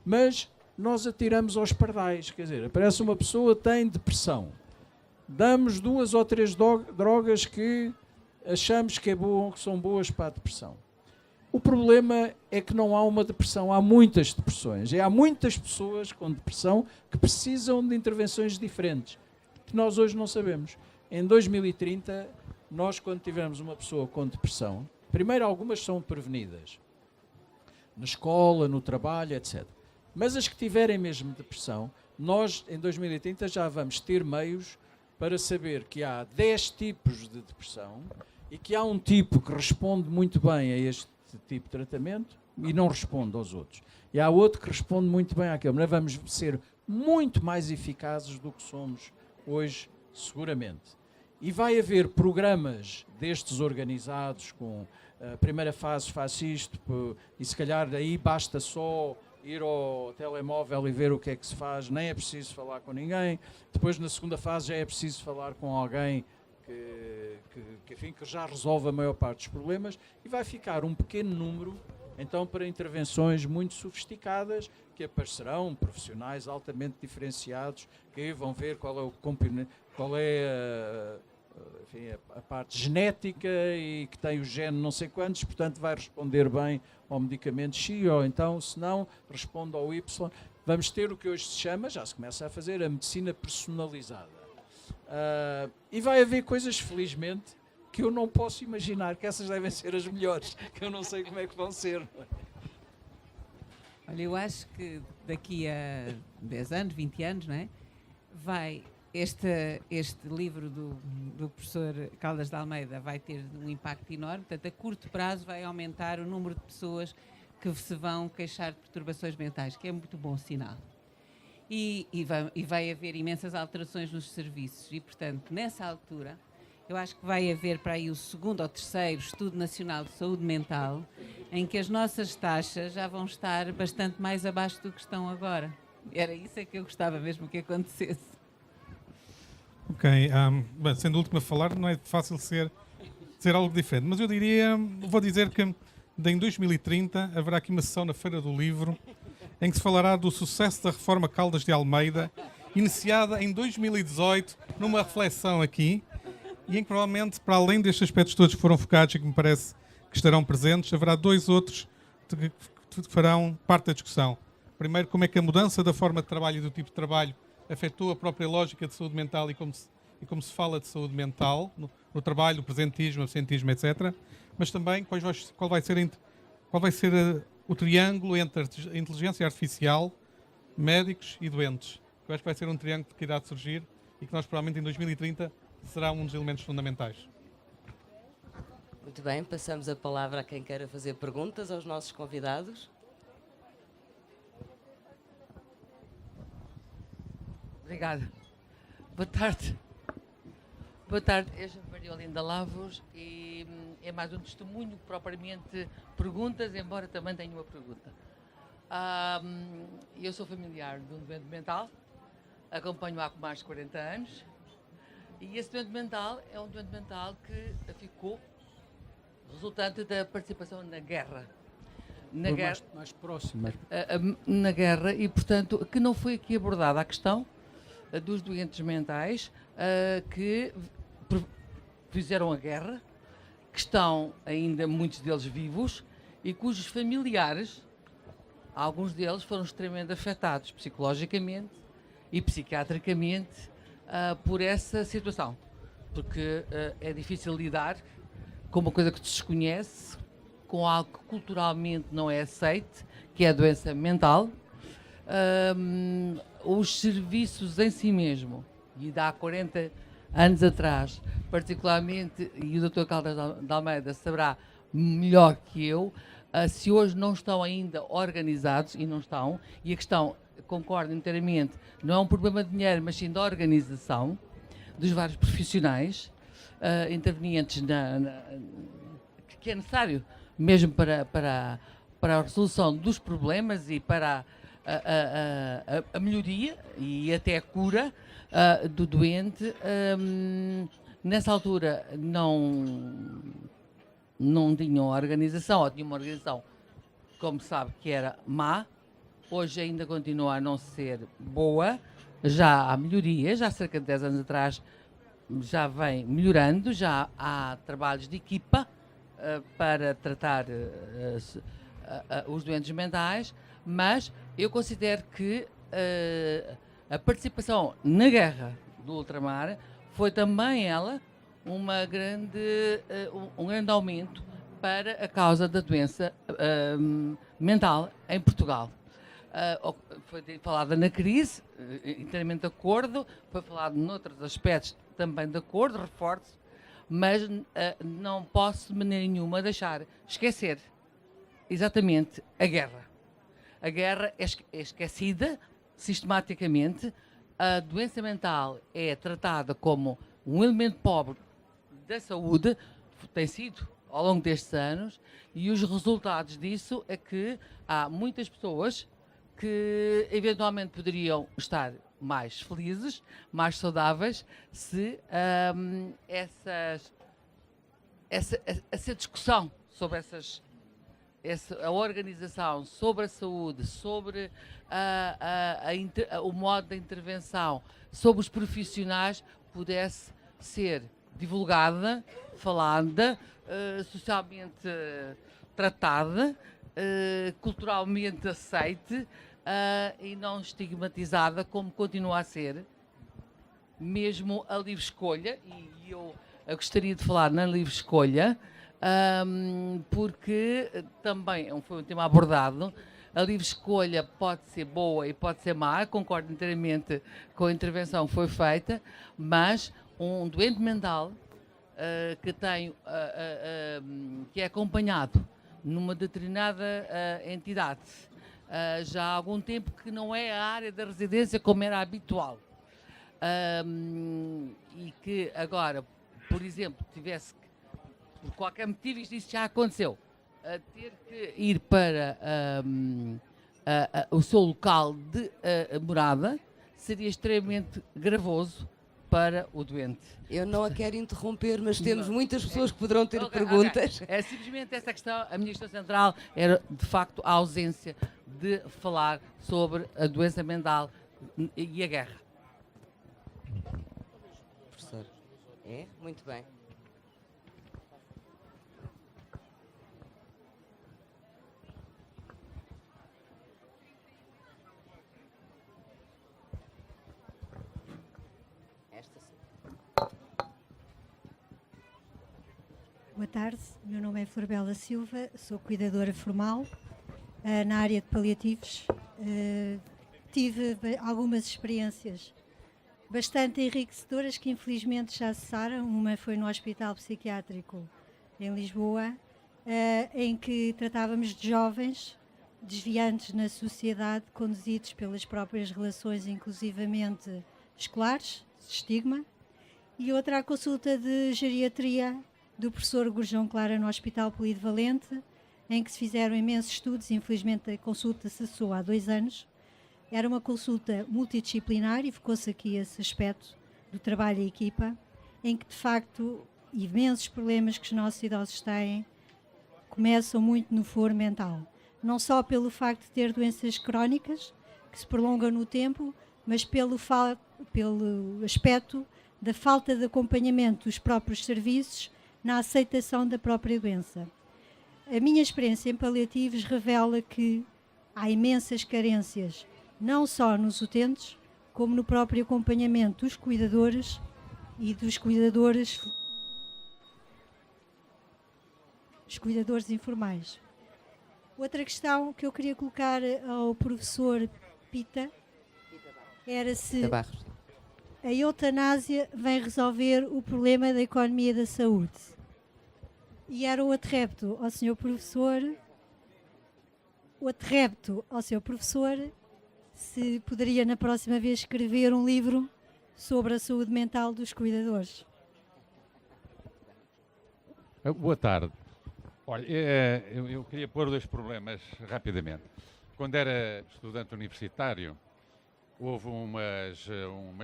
mas nós atiramos aos pardais, quer dizer, aparece uma pessoa que tem depressão, damos 2 ou 3 drogas que achamos que são boas para a depressão. O problema é que não há uma depressão, há muitas depressões, e há muitas pessoas com depressão que precisam de intervenções diferentes, que nós hoje não sabemos. Em 2030, nós quando tivermos uma pessoa com depressão, primeiro algumas são prevenidas, na escola, no trabalho, etc. Mas as que tiverem mesmo depressão, nós em 2030 já vamos ter meios para saber que há 10 tipos de depressão e que há um tipo que responde muito bem a este tipo de tratamento e não responde aos outros. E há outro que responde muito bem àquele. Mas vamos ser muito mais eficazes do que somos hoje, seguramente. E vai haver programas destes organizados com a primeira fase faço isto, e se calhar aí basta só ir ao telemóvel e ver o que é que se faz, nem é preciso falar com ninguém. Depois, na segunda fase, já é preciso falar com alguém enfim, que já resolve a maior parte dos problemas, e vai ficar um pequeno número, então, para intervenções muito sofisticadas, que aparecerão profissionais altamente diferenciados, que vão ver qual é o componente, qual é enfim, a parte genética, e que tem o gene não sei quantos, portanto vai responder bem ao medicamento X, ou então, se não, responde ao Y. Vamos ter o que hoje se chama, já se começa a fazer, a medicina personalizada. E vai haver coisas, felizmente, que eu não posso imaginar, que essas devem ser as melhores, que eu não sei como é que vão ser. Olha, eu acho que daqui a 10 anos, 20 anos, não é? Vai este livro do professor Caldas de Almeida vai ter um impacto enorme, portanto, a curto prazo vai aumentar o número de pessoas que se vão queixar de perturbações mentais, que é muito bom sinal. E vai haver imensas alterações nos serviços e, portanto, nessa altura, eu acho que vai haver para aí o 2º ou 3º Estudo Nacional de Saúde Mental, em que as nossas taxas já vão estar bastante mais abaixo do que estão agora. Era isso que eu gostava mesmo que acontecesse. Ok, bem, sendo o último a falar, não é fácil ser algo diferente, mas eu vou dizer que em 2030 haverá aqui uma sessão na Feira do Livro em que se falará do sucesso da reforma Caldas de Almeida, iniciada em 2018, numa reflexão aqui, e em que provavelmente, para além destes aspectos todos que foram focados e que me parece que estarão presentes, haverá 2 outros que farão parte da discussão. Primeiro, como é que a mudança da forma de trabalho e do tipo de trabalho afetou a própria lógica de saúde mental e como se fala de saúde mental no trabalho, o presentismo, o absentismo, etc. Mas também qual vai ser o triângulo entre a inteligência artificial, médicos e doentes. Eu acho que vai ser um triângulo que irá surgir e que nós provavelmente em 2030 será um dos elementos fundamentais. Muito bem, passamos a palavra a quem queira fazer perguntas aos nossos convidados. Obrigada. Boa tarde. Boa tarde, eu sou Maria Olinda Lavos e é mais um testemunho que propriamente perguntas, embora também tenha uma pergunta. Eu sou familiar de um doente mental, acompanho há mais de 40 anos e esse doente mental é um doente mental que ficou resultante da participação na guerra. Mais próximo. Na guerra e, portanto, que não foi aqui abordada a questão dos doentes mentais que fizeram a guerra, que estão ainda muitos deles vivos e cujos familiares, alguns deles foram extremamente afetados psicologicamente e psiquiatricamente por essa situação, porque é difícil lidar com uma coisa que se desconhece, com algo que culturalmente não é aceite, que é a doença mental. Os serviços em si mesmo, e de há 40 anos atrás, particularmente, e o Dr. Caldas de Almeida saberá melhor que eu, se hoje não estão ainda organizados, e não estão, e a questão, concordo inteiramente, não é um problema de dinheiro, mas sim da organização dos vários profissionais intervenientes que é necessário mesmo para a resolução dos problemas e para a melhoria e até a cura do doente. Nessa altura não tinham organização, ou tinham uma organização, como sabe, que era má. Hoje ainda continua a não ser boa, já há melhoria, já há cerca de 10 anos atrás já vem melhorando, já há trabalhos de equipa para tratar os doentes mentais, mas eu considero que a participação na guerra do ultramar foi também ela um grande aumento para a causa da doença mental em Portugal. Foi falada na crise, inteiramente de acordo, foi falado noutros aspectos também de acordo, reforço, mas não posso de maneira nenhuma deixar esquecer exatamente a guerra. A guerra é esquecida sistematicamente, a doença mental é tratada como um elemento pobre da saúde, tem sido ao longo destes anos, e os resultados disso é que há muitas pessoas que eventualmente poderiam estar mais felizes, mais saudáveis, se essa discussão sobre a organização, sobre a saúde, sobre o modo de intervenção, sobre os profissionais, pudesse ser divulgada, falada, socialmente tratada, culturalmente aceite e não estigmatizada como continua a ser, mesmo a livre escolha, e eu gostaria de falar na livre escolha, porque também foi um tema abordado. A livre escolha pode ser boa e pode ser má, concordo inteiramente com a intervenção que foi feita, mas um doente mental que é acompanhado numa determinada entidade já há algum tempo, que não é a área da residência como era habitual, e que agora, por exemplo, tivesse que, por qualquer motivo, isto já aconteceu, ter que ir para o seu local de morada, seria extremamente gravoso para o doente. Eu não a quero interromper, mas temos muitas pessoas que poderão ter perguntas. É simplesmente essa questão. A minha questão central era, de facto, a ausência de falar sobre a doença mental e a guerra. Professor. É? Muito bem. Esta sim. Boa tarde, meu nome é Florbela Silva, sou cuidadora formal na área de paliativos. Tive algumas experiências bastante enriquecedoras que infelizmente já cessaram. Uma foi no Hospital Psiquiátrico em Lisboa, em que tratávamos de jovens desviantes na sociedade, conduzidos pelas próprias relações, inclusivamente escolares, de estigma. E outra a consulta de geriatria do professor Gurjão Clara no Hospital Polivalente, em que se fizeram imensos estudos. Infelizmente a consulta cessou há 2 anos. Era uma consulta multidisciplinar e focou-se aqui esse aspecto do trabalho em equipa, em que de facto imensos problemas que os nossos idosos têm começam muito no foro mental. Não só pelo facto de ter doenças crónicas, que se prolongam no tempo, mas pelo aspecto da falta de acompanhamento dos próprios serviços na aceitação da própria doença. A minha experiência em paliativos revela que há imensas carências, não só nos utentes, como no próprio acompanhamento dos cuidadores e dos cuidadores, os cuidadores informais. Outra questão que eu queria colocar ao professor Pita era se a eutanásia vem resolver o problema da economia da saúde. E era outro repto ao senhor professor, se poderia na próxima vez escrever um livro sobre a saúde mental dos cuidadores. Boa tarde. Olha, eu queria pôr 2 problemas rapidamente. Quando era estudante universitário, houve umas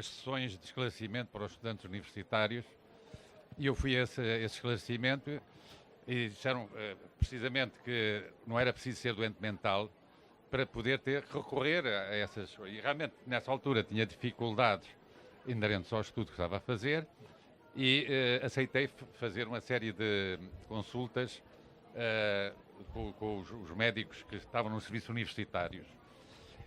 sessões de esclarecimento para os estudantes universitários e eu fui a esse esclarecimento e disseram precisamente que não era preciso ser doente mental para poder recorrer a essas... E realmente, nessa altura, tinha dificuldades inerentes ao estudo que estava a fazer e aceitei fazer uma série de consultas com os médicos que estavam no serviço universitários.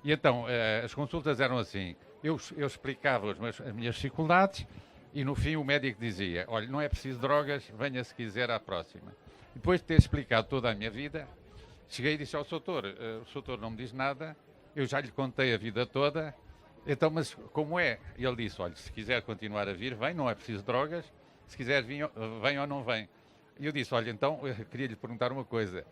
E então, as consultas eram assim, eu explicava as minhas dificuldades e no fim o médico dizia, olha, não é preciso drogas, venha se quiser à próxima. Depois de ter explicado toda a minha vida, cheguei e disse ao doutor, o doutor não me diz nada, eu já lhe contei a vida toda, então, mas como é? E ele disse, olha, se quiser continuar a vir, vem, não é preciso drogas, se quiser vir, vem ou não vem. E eu disse, olha, então, eu queria lhe perguntar uma coisa,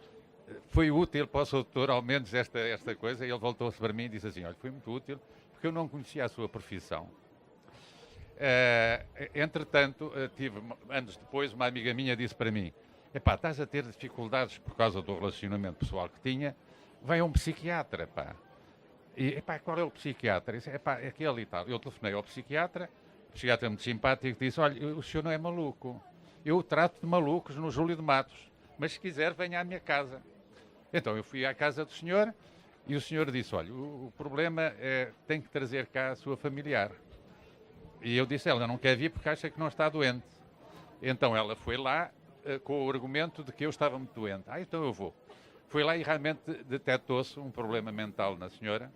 foi útil para o doutor ao menos esta coisa? E ele voltou-se para mim e disse assim, olha, foi muito útil, porque eu não conhecia a sua profissão. Entretanto, tive, anos depois, uma amiga minha disse para mim, epá, estás a ter dificuldades por causa do relacionamento pessoal que tinha, vai a um psiquiatra, pá. E, epá, qual é o psiquiatra? Disse, epá, é aquele e tal. Eu telefonei ao psiquiatra, o psiquiatra muito simpático disse, olha, o senhor não é maluco. Eu trato de malucos no Júlio de Matos, mas se quiser venha à minha casa. Então eu fui à casa do senhor e o senhor disse, olha, o problema é tem que trazer cá a sua familiar. E eu disse, ela não quer vir porque acha que não está doente. Então ela foi lá com o argumento de que eu estava muito doente. Então eu vou. Foi lá e realmente detectou-se um problema mental na senhora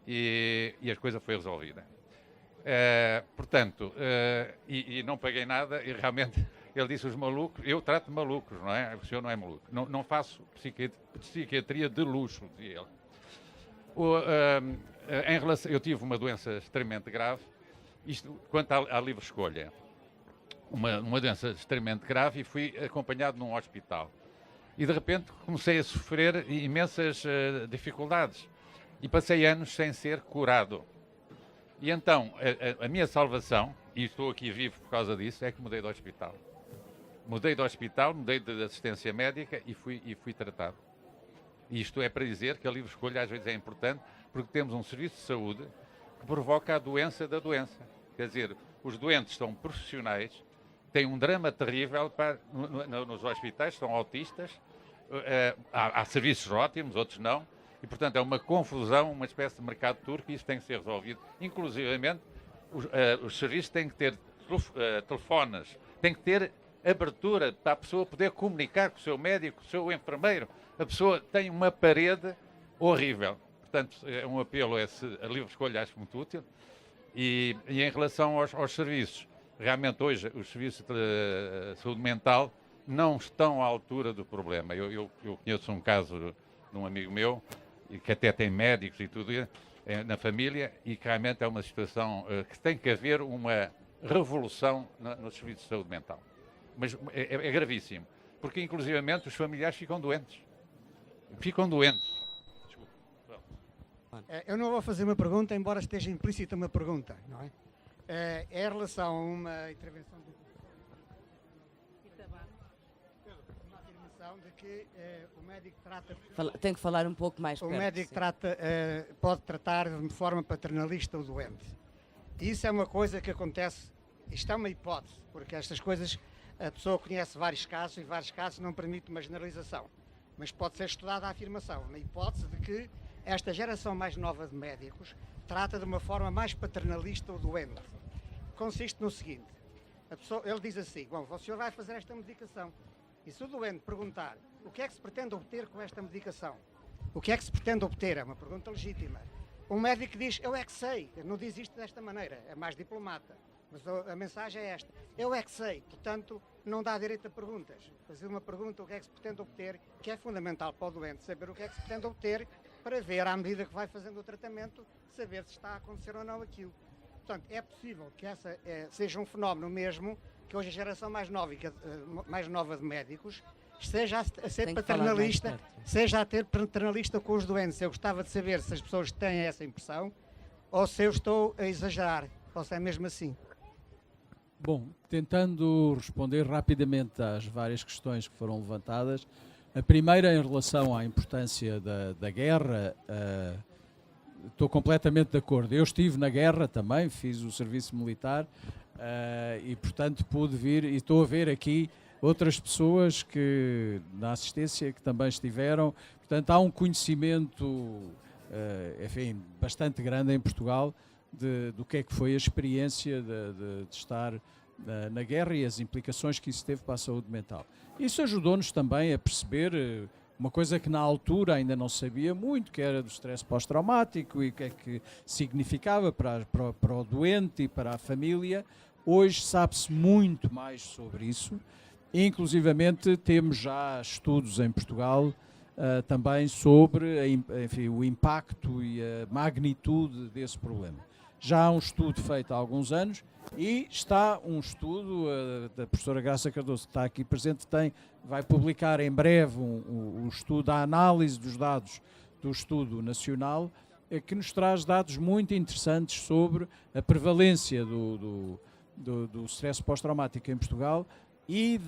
e a coisa foi resolvida. Portanto, e não paguei nada e realmente ele disse os malucos, eu trato de malucos, não é? O senhor não é maluco. Não faço psiquiatria de luxo, dizia ele. Em relação, eu tive uma doença extremamente grave, isto quanto à livre escolha. Uma doença extremamente grave e fui acompanhado num hospital. E de repente comecei a sofrer imensas dificuldades e passei anos sem ser curado. E então a minha salvação, e estou aqui vivo por causa disso, é que mudei de hospital. Mudei de hospital, mudei de assistência médica e fui tratado. E isto é para dizer que a livre escolha às vezes é importante porque temos um serviço de saúde que provoca a doença da doença. Quer dizer, os doentes são profissionais, têm um drama terrível nos hospitais, são autistas, há serviços ótimos, outros não, e portanto é uma confusão, uma espécie de mercado turco e isso tem que ser resolvido. Inclusivamente, os serviços têm que ter telefones, têm que ter abertura para a pessoa poder comunicar com o seu médico, com o seu enfermeiro. A pessoa tem uma parede horrível. Portanto, é um apelo a livre escolha, acho muito útil. E em relação aos serviços, realmente hoje os serviços de saúde mental não estão à altura do problema. Eu conheço um caso de um amigo meu, que até tem médicos e tudo na família, e que realmente é uma situação que tem que haver uma revolução nos serviços de saúde mental. Mas é gravíssimo, porque inclusivamente os familiares ficam doentes. Ficam doentes. Desculpa. Eu não vou fazer uma pergunta, embora esteja implícita uma pergunta, não é? É em relação a uma intervenção do uma afirmação de que o médico trata... Tem que falar um pouco mais perto. O médico pode tratar de forma paternalista o doente. E isso é uma coisa que acontece, isto é uma hipótese, porque estas coisas, a pessoa conhece vários casos e vários casos não permitem uma generalização. Mas pode ser estudada a afirmação, uma hipótese de que esta geração mais nova de médicos trata de uma forma mais paternalista o doente. Consiste no seguinte, ele diz assim, bom, o senhor vai fazer esta medicação, e se o doente perguntar o que é que se pretende obter com esta medicação, o que é que se pretende obter, é uma pergunta legítima. O médico diz, eu é que sei, não diz isto desta maneira, é mais diplomata, mas a mensagem é esta, eu é que sei, portanto não dá direito a perguntas. Fazer uma pergunta, o que é que se pretende obter, que é fundamental para o doente saber o que é que se pretende obter, para ver, à medida que vai fazendo o tratamento, saber se está a acontecer ou não aquilo. Portanto, é possível que essa seja um fenómeno mesmo, que hoje a geração mais nova de médicos seja a ser paternalista, seja a ter paternalista com os doentes. Eu gostava de saber se as pessoas têm essa impressão, ou se eu estou a exagerar, ou se é mesmo assim. Bom, tentando responder rapidamente às várias questões que foram levantadas, a primeira em relação à importância da guerra, estou completamente de acordo. Eu estive na guerra também, fiz o serviço militar e, portanto, pude vir e estou a ver aqui outras pessoas que na assistência que também estiveram. Portanto, há um conhecimento, enfim, bastante grande em Portugal do que é que foi a experiência de estar na guerra e as implicações que isso teve para a saúde mental. Isso ajudou-nos também a perceber uma coisa que na altura ainda não sabia muito, que era do stress pós-traumático e o que é que significava para o doente e para a família. Hoje sabe-se muito mais sobre isso. Inclusivamente temos já estudos em Portugal também sobre enfim, o impacto e a magnitude desse problema. Já há um estudo feito há alguns anos e está um estudo da professora Graça Cardoso, que está aqui presente, vai publicar em breve um estudo, a análise dos dados do estudo nacional, que nos traz dados muito interessantes sobre a prevalência do stress pós-traumático em Portugal e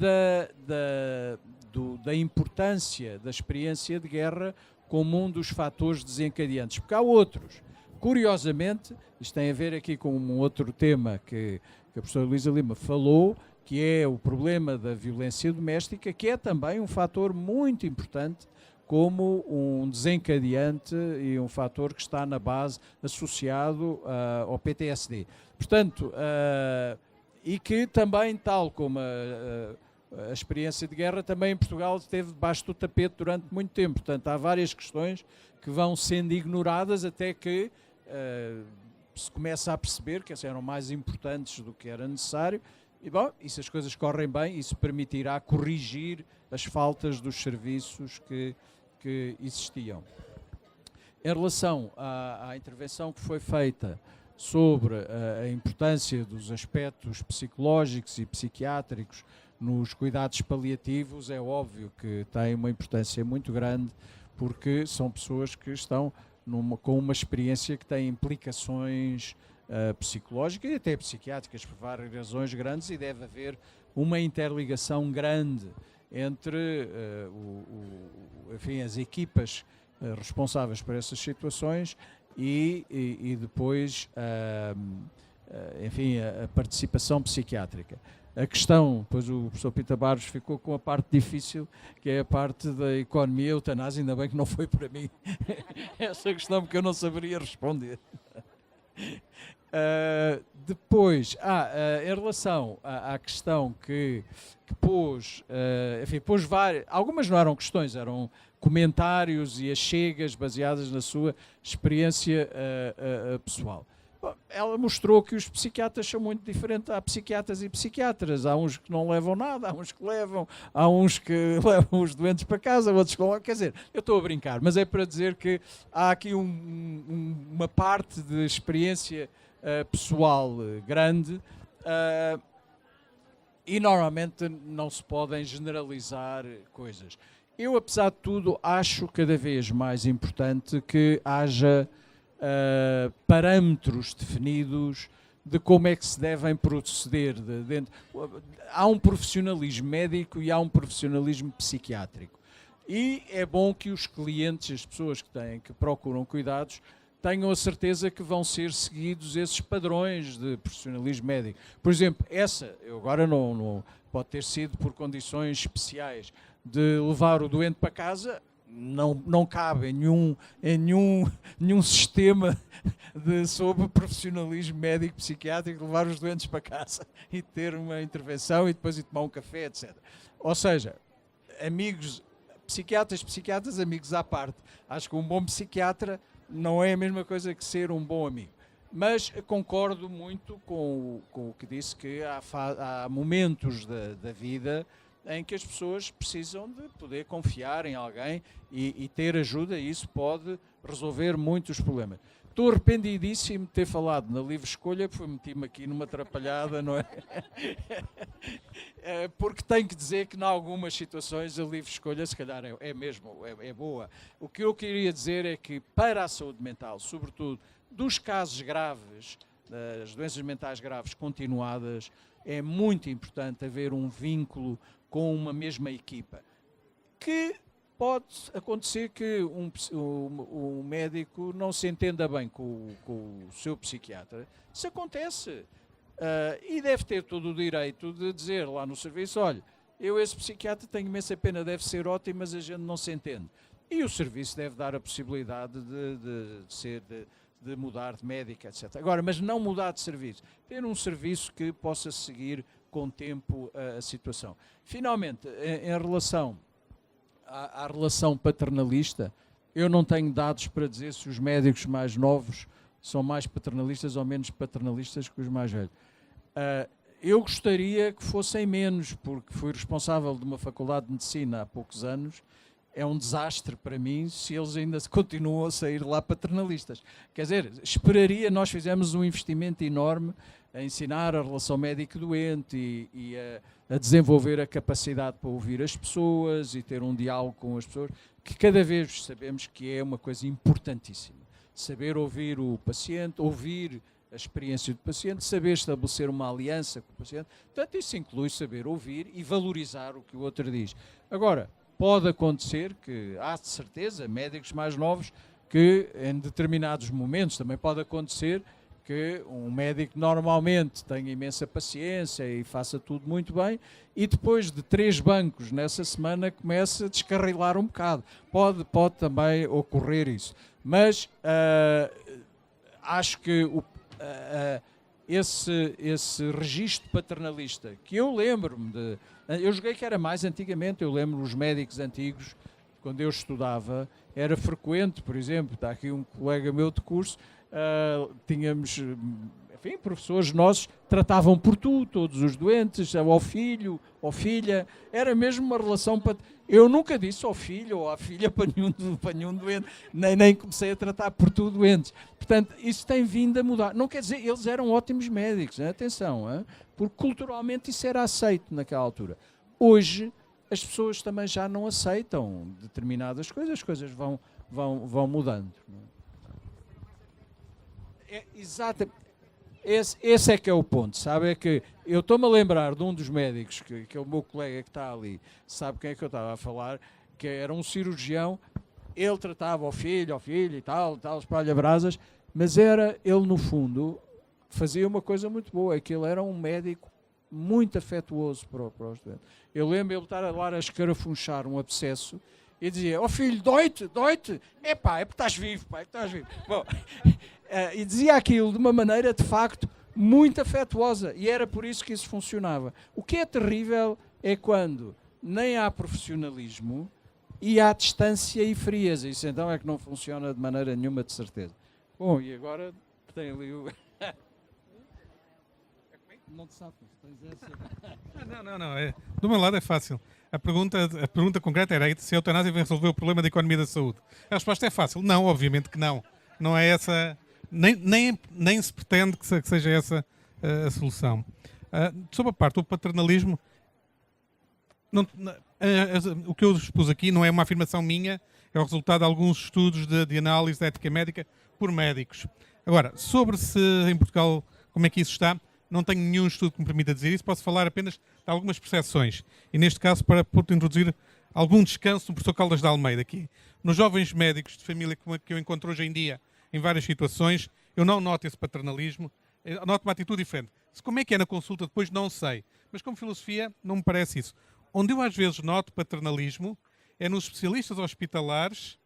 da importância da experiência de guerra como um dos fatores desencadeantes, porque há outros. Curiosamente, isto tem a ver aqui com um outro tema que a professora Luísa Lima falou, que é o problema da violência doméstica, que é também um fator muito importante como um desencadeante e um fator que está na base associado ao PTSD. Portanto, e que também, tal como a experiência de guerra, também em Portugal esteve debaixo do tapete durante muito tempo. Portanto, há várias questões que vão sendo ignoradas até que se começa a perceber que essas eram mais importantes do que era necessário. E, bom, e se as coisas correm bem, isso permitirá corrigir as faltas dos serviços que existiam. Em relação à intervenção que foi feita sobre a importância dos aspectos psicológicos e psiquiátricos nos cuidados paliativos, é óbvio que tem uma importância muito grande, porque são pessoas que estão com uma experiência que tem implicações psicológicas e até psiquiátricas por várias razões grandes, e deve haver uma interligação grande entre enfim, as equipas responsáveis por essas situações e depois enfim, a participação psiquiátrica. A questão, depois o professor Pita Barros ficou com a parte difícil, que é a parte da economia e eutanásia, ainda bem que não foi para mim essa questão, porque eu não saberia responder. Depois, em relação à questão que pôs, enfim, pôs várias, algumas não eram questões, eram comentários e achegas baseadas na sua experiência pessoal. Bom, ela mostrou que os psiquiatras são muito diferentes. Há psiquiatras e psiquiatras. Há uns que não levam nada, há uns que levam, há uns que levam os doentes para casa, outros que não. Quer dizer, eu estou a brincar, mas é para dizer que há aqui uma parte de experiência pessoal grande e normalmente não se podem generalizar coisas. Eu, apesar de tudo, acho cada vez mais importante que haja parâmetros definidos de como é que se devem proceder. Há um profissionalismo médico e há um profissionalismo psiquiátrico. E é bom que os clientes, as pessoas que procuram cuidados, tenham a certeza que vão ser seguidos esses padrões de profissionalismo médico. Por exemplo, eu agora não pode ter sido por condições especiais de levar o doente para casa. Não cabe em nenhum sistema sobre profissionalismo médico psiquiátrico levar os doentes para casa e ter uma intervenção e depois ir tomar um café, etc. Ou seja, amigos, psiquiatras, amigos à parte. Acho que um bom psiquiatra não é a mesma coisa que ser um bom amigo. Mas concordo muito com o que disse, que há momentos da vida em que as pessoas precisam de poder confiar em alguém e ter ajuda, e isso pode resolver muitos problemas. Estou arrependidíssimo de ter falado na livre escolha, porque meti-me aqui numa atrapalhada, não é? Porque tenho que dizer que, em algumas situações, a livre escolha, se calhar, é boa. O que eu queria dizer é que, para a saúde mental, sobretudo dos casos graves, das doenças mentais graves continuadas, é muito importante haver um vínculo com uma mesma equipa, que pode acontecer que um médico não se entenda bem com o seu psiquiatra. Isso acontece. E deve ter todo o direito de dizer lá no serviço, olha, esse psiquiatra tenho imensa pena, deve ser ótimo, mas a gente não se entende. E o serviço deve dar a possibilidade de mudar de médica, etc. Agora, mas não mudar de serviço. Ter um serviço que possa seguir com o tempo a situação. Finalmente, em relação à relação paternalista, eu não tenho dados para dizer se os médicos mais novos são mais paternalistas ou menos paternalistas que os mais velhos. Eu gostaria que fossem menos, porque fui responsável de uma faculdade de medicina há poucos anos. É um desastre para mim se eles ainda continuam a sair lá paternalistas. Quer dizer, nós fizemos um investimento enorme a ensinar a relação médico-doente e a desenvolver a capacidade para ouvir as pessoas e ter um diálogo com as pessoas, que cada vez sabemos que é uma coisa importantíssima. Saber ouvir o paciente, ouvir a experiência do paciente, saber estabelecer uma aliança com o paciente. Portanto, isso inclui saber ouvir e valorizar o que o outro diz. Agora, pode acontecer que há de certeza médicos mais novos que em determinados momentos também pode acontecer que um médico normalmente tenha imensa paciência e faça tudo muito bem e depois de 3 bancos nessa semana começa a descarrilar um bocado. Pode também ocorrer isso. Mas acho que esse registro paternalista, que eu lembro-me de... Eu joguei que era mais antigamente, eu lembro os médicos antigos, quando eu estudava, era frequente, por exemplo, está aqui um colega meu de curso, tínhamos, enfim, professores nossos tratavam por tu, todos os doentes, ao filho, ou filha, era mesmo uma relação... Eu nunca disse ao filho ou à filha para nenhum doente, nem comecei a tratar por tu doentes. Portanto, isso tem vindo a mudar. Não quer dizer, eles eram ótimos médicos, hein? Atenção, hein? Porque culturalmente isso era aceito naquela altura. Hoje, as pessoas também já não aceitam determinadas coisas, as coisas vão mudando. Exatamente. Esse é que é o ponto, sabe? É que eu estou-me a lembrar de um dos médicos, que é o meu colega que está ali, sabe quem é que eu estava a falar, que era um cirurgião, ele tratava o filho e tal, espalha-brasas, mas ele no fundo fazia uma coisa muito boa, é que ele era um médico muito afetuoso para os doentes. Eu lembro ele estar lá a escarafunchar um abscesso e dizia, filho, dói-te? É porque estás vivo, pai, estás vivo. Bom, e dizia aquilo de uma maneira, de facto, muito afetuosa. E era por isso que isso funcionava. O que é terrível é quando nem há profissionalismo e há distância e frieza. Isso então é que não funciona de maneira nenhuma, de certeza. Bom, e agora tem ali o... Não te safas, tens essa... Não. Do meu lado é fácil. A pergunta concreta era se a eutanásia vai resolver o problema da economia da saúde. A resposta é fácil. Não, obviamente que não. Não é essa... Nem se pretende que seja essa a solução. Sobre a parte do paternalismo, o que eu expus aqui não é uma afirmação minha, é o resultado de alguns estudos de análise da ética médica por médicos. Agora, sobre se em Portugal, como é que isso está, não tenho nenhum estudo que me permita dizer isso, posso falar apenas de algumas percepções. E neste caso, para introduzir algum descanso do professor Caldas de Almeida aqui. Nos jovens médicos de família que eu encontro hoje em dia, em várias situações, eu não noto esse paternalismo, eu noto uma atitude diferente. Como é que é na consulta depois, não sei. Mas como filosofia, não me parece isso. Onde eu às vezes noto paternalismo é nos especialistas hospitalares,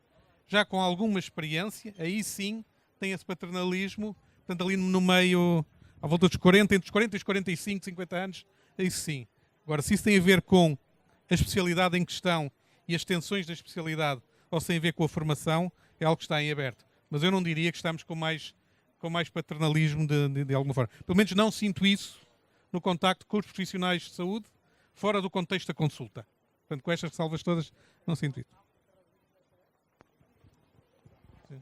já com alguma experiência, aí sim tem esse paternalismo, portanto ali no meio, à volta dos 40, entre os 40 e os 45, 50 anos, aí sim. Agora, se isso tem a ver com a especialidade em questão e as tensões da especialidade, ou se tem a ver com a formação, é algo que está em aberto. Mas eu não diria que estamos com mais paternalismo de alguma forma. Pelo menos não sinto isso no contacto com os profissionais de saúde, fora do contexto da consulta. Portanto, com estas ressalvas todas, não sinto isso. Sim.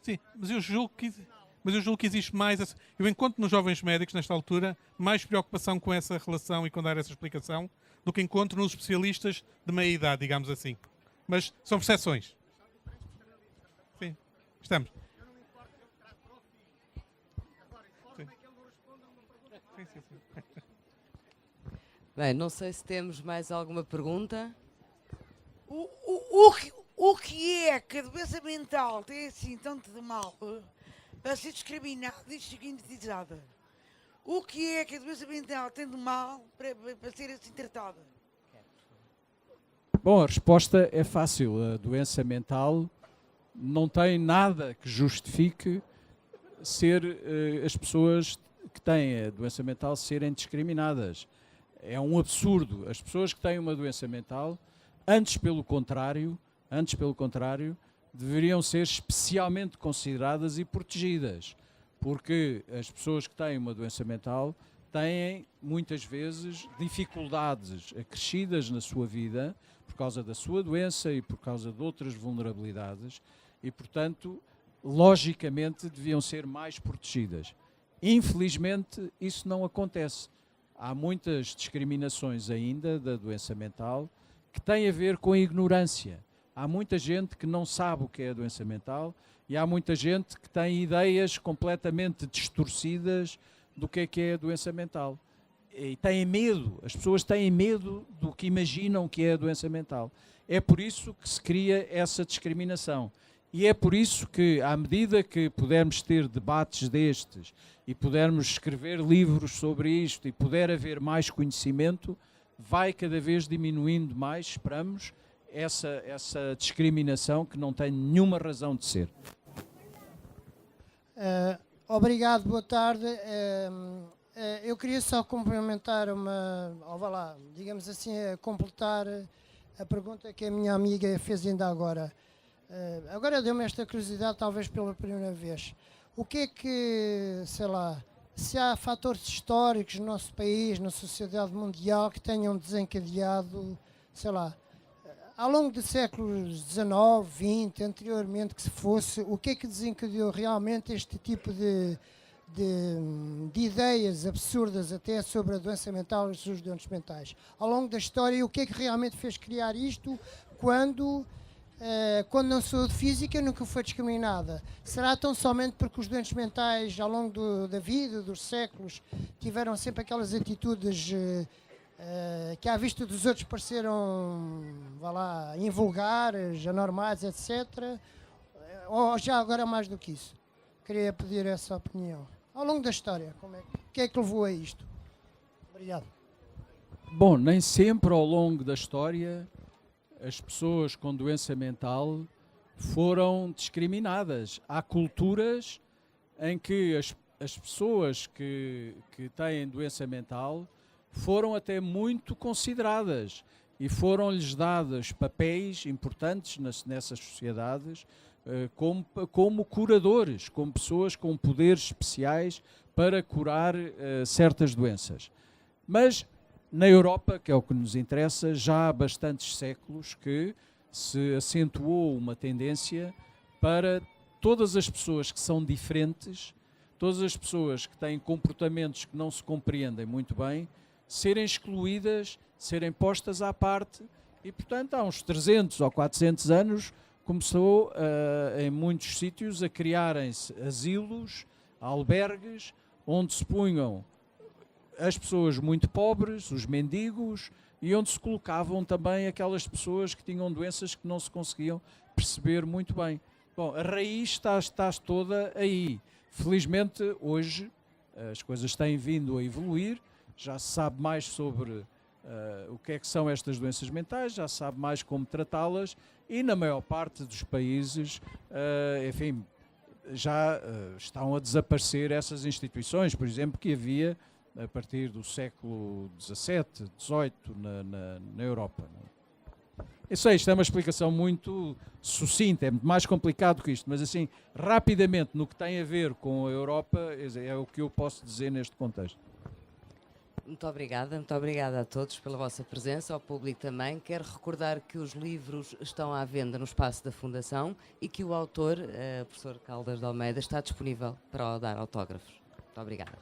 Sim, mas eu julgo que existe mais... Eu encontro nos jovens médicos, nesta altura, mais preocupação com essa relação e com dar essa explicação do que encontro nos especialistas de meia-idade, digamos assim. Mas são percepções. Sim, estamos. Sim. Bem, não sei se temos mais alguma pergunta. O que é que a doença mental tem assim tanto de mal para ser discriminada e estigmatizada? O que é que a doença mental tem de mal para ser assim tratada? Bom, a resposta é fácil. A doença mental não tem nada que justifique as pessoas que têm a doença mental serem discriminadas. É um absurdo. As pessoas que têm uma doença mental, antes pelo contrário, deveriam ser especialmente consideradas e protegidas, porque as pessoas que têm uma doença mental têm, muitas vezes, dificuldades acrescidas na sua vida por causa da sua doença e por causa de outras vulnerabilidades e, portanto, logicamente, deviam ser mais protegidas. Infelizmente, isso não acontece. há muitas discriminações ainda da doença mental que têm a ver com a ignorância. Há muita gente que não sabe o que é a doença mental e há muita gente que tem ideias completamente distorcidas do que é a doença mental. E têm medo, as pessoas têm medo do que imaginam que é a doença mental. É por isso que se cria essa discriminação. E é por isso que, à medida que pudermos ter debates destes e pudermos escrever livros sobre isto e puder haver mais conhecimento, vai cada vez diminuindo mais, esperamos, essa discriminação que não tem nenhuma razão de ser. Obrigado, boa tarde. Eu queria só complementar digamos assim, completar a pergunta que a minha amiga fez ainda agora. Agora deu-me esta curiosidade, talvez pela primeira vez. O que é que, sei lá, se há fatores históricos no nosso país, na sociedade mundial, que tenham desencadeado, sei lá, ao longo de séculos XIX, XX, anteriormente que se fosse, o que é que desencadeou realmente este tipo de ideias absurdas até sobre a doença mental e os seus doentes mentais? Ao longo da história, o que é que realmente fez criar isto quando na saúde física nunca foi discriminada? Será tão somente porque os doentes mentais, ao longo da vida, dos séculos, tiveram sempre aquelas atitudes que à vista dos outros pareceram, invulgares, anormais, etc. Ou já agora mais do que isso? Queria pedir essa opinião. Ao longo da história, o que é que levou a isto? Obrigado. Bom, nem sempre ao longo da história as pessoas com doença mental foram discriminadas. Há culturas em que as pessoas que têm doença mental foram até muito consideradas e foram-lhes dados papéis importantes nessas sociedades como curadores, como pessoas com poderes especiais para curar certas doenças. Mas na Europa, que é o que nos interessa, já há bastantes séculos que se acentuou uma tendência para todas as pessoas que são diferentes, todas as pessoas que têm comportamentos que não se compreendem muito bem, serem excluídas, serem postas à parte e, portanto, há uns 300 ou 400 anos começou em muitos sítios a criarem-se asilos, albergues, onde se punham as pessoas muito pobres, os mendigos, e onde se colocavam também aquelas pessoas que tinham doenças que não se conseguiam perceber muito bem. Bom, a raiz está toda aí. Felizmente, hoje, as coisas têm vindo a evoluir, já se sabe mais sobre o que são estas doenças mentais, já se sabe mais como tratá-las e na maior parte dos países, enfim, já estão a desaparecer essas instituições, por exemplo, que havia a partir do século XVII, XVIII na Europa. Eu sei, isto é uma explicação muito sucinta, é muito mais complicado que isto, mas assim, rapidamente, no que tem a ver com a Europa, é o que eu posso dizer neste contexto. Muito obrigada a todos pela vossa presença, ao público também. Quero recordar que os livros estão à venda no espaço da Fundação e que o autor, o professor Caldas de Almeida, está disponível para dar autógrafos. Muito obrigada.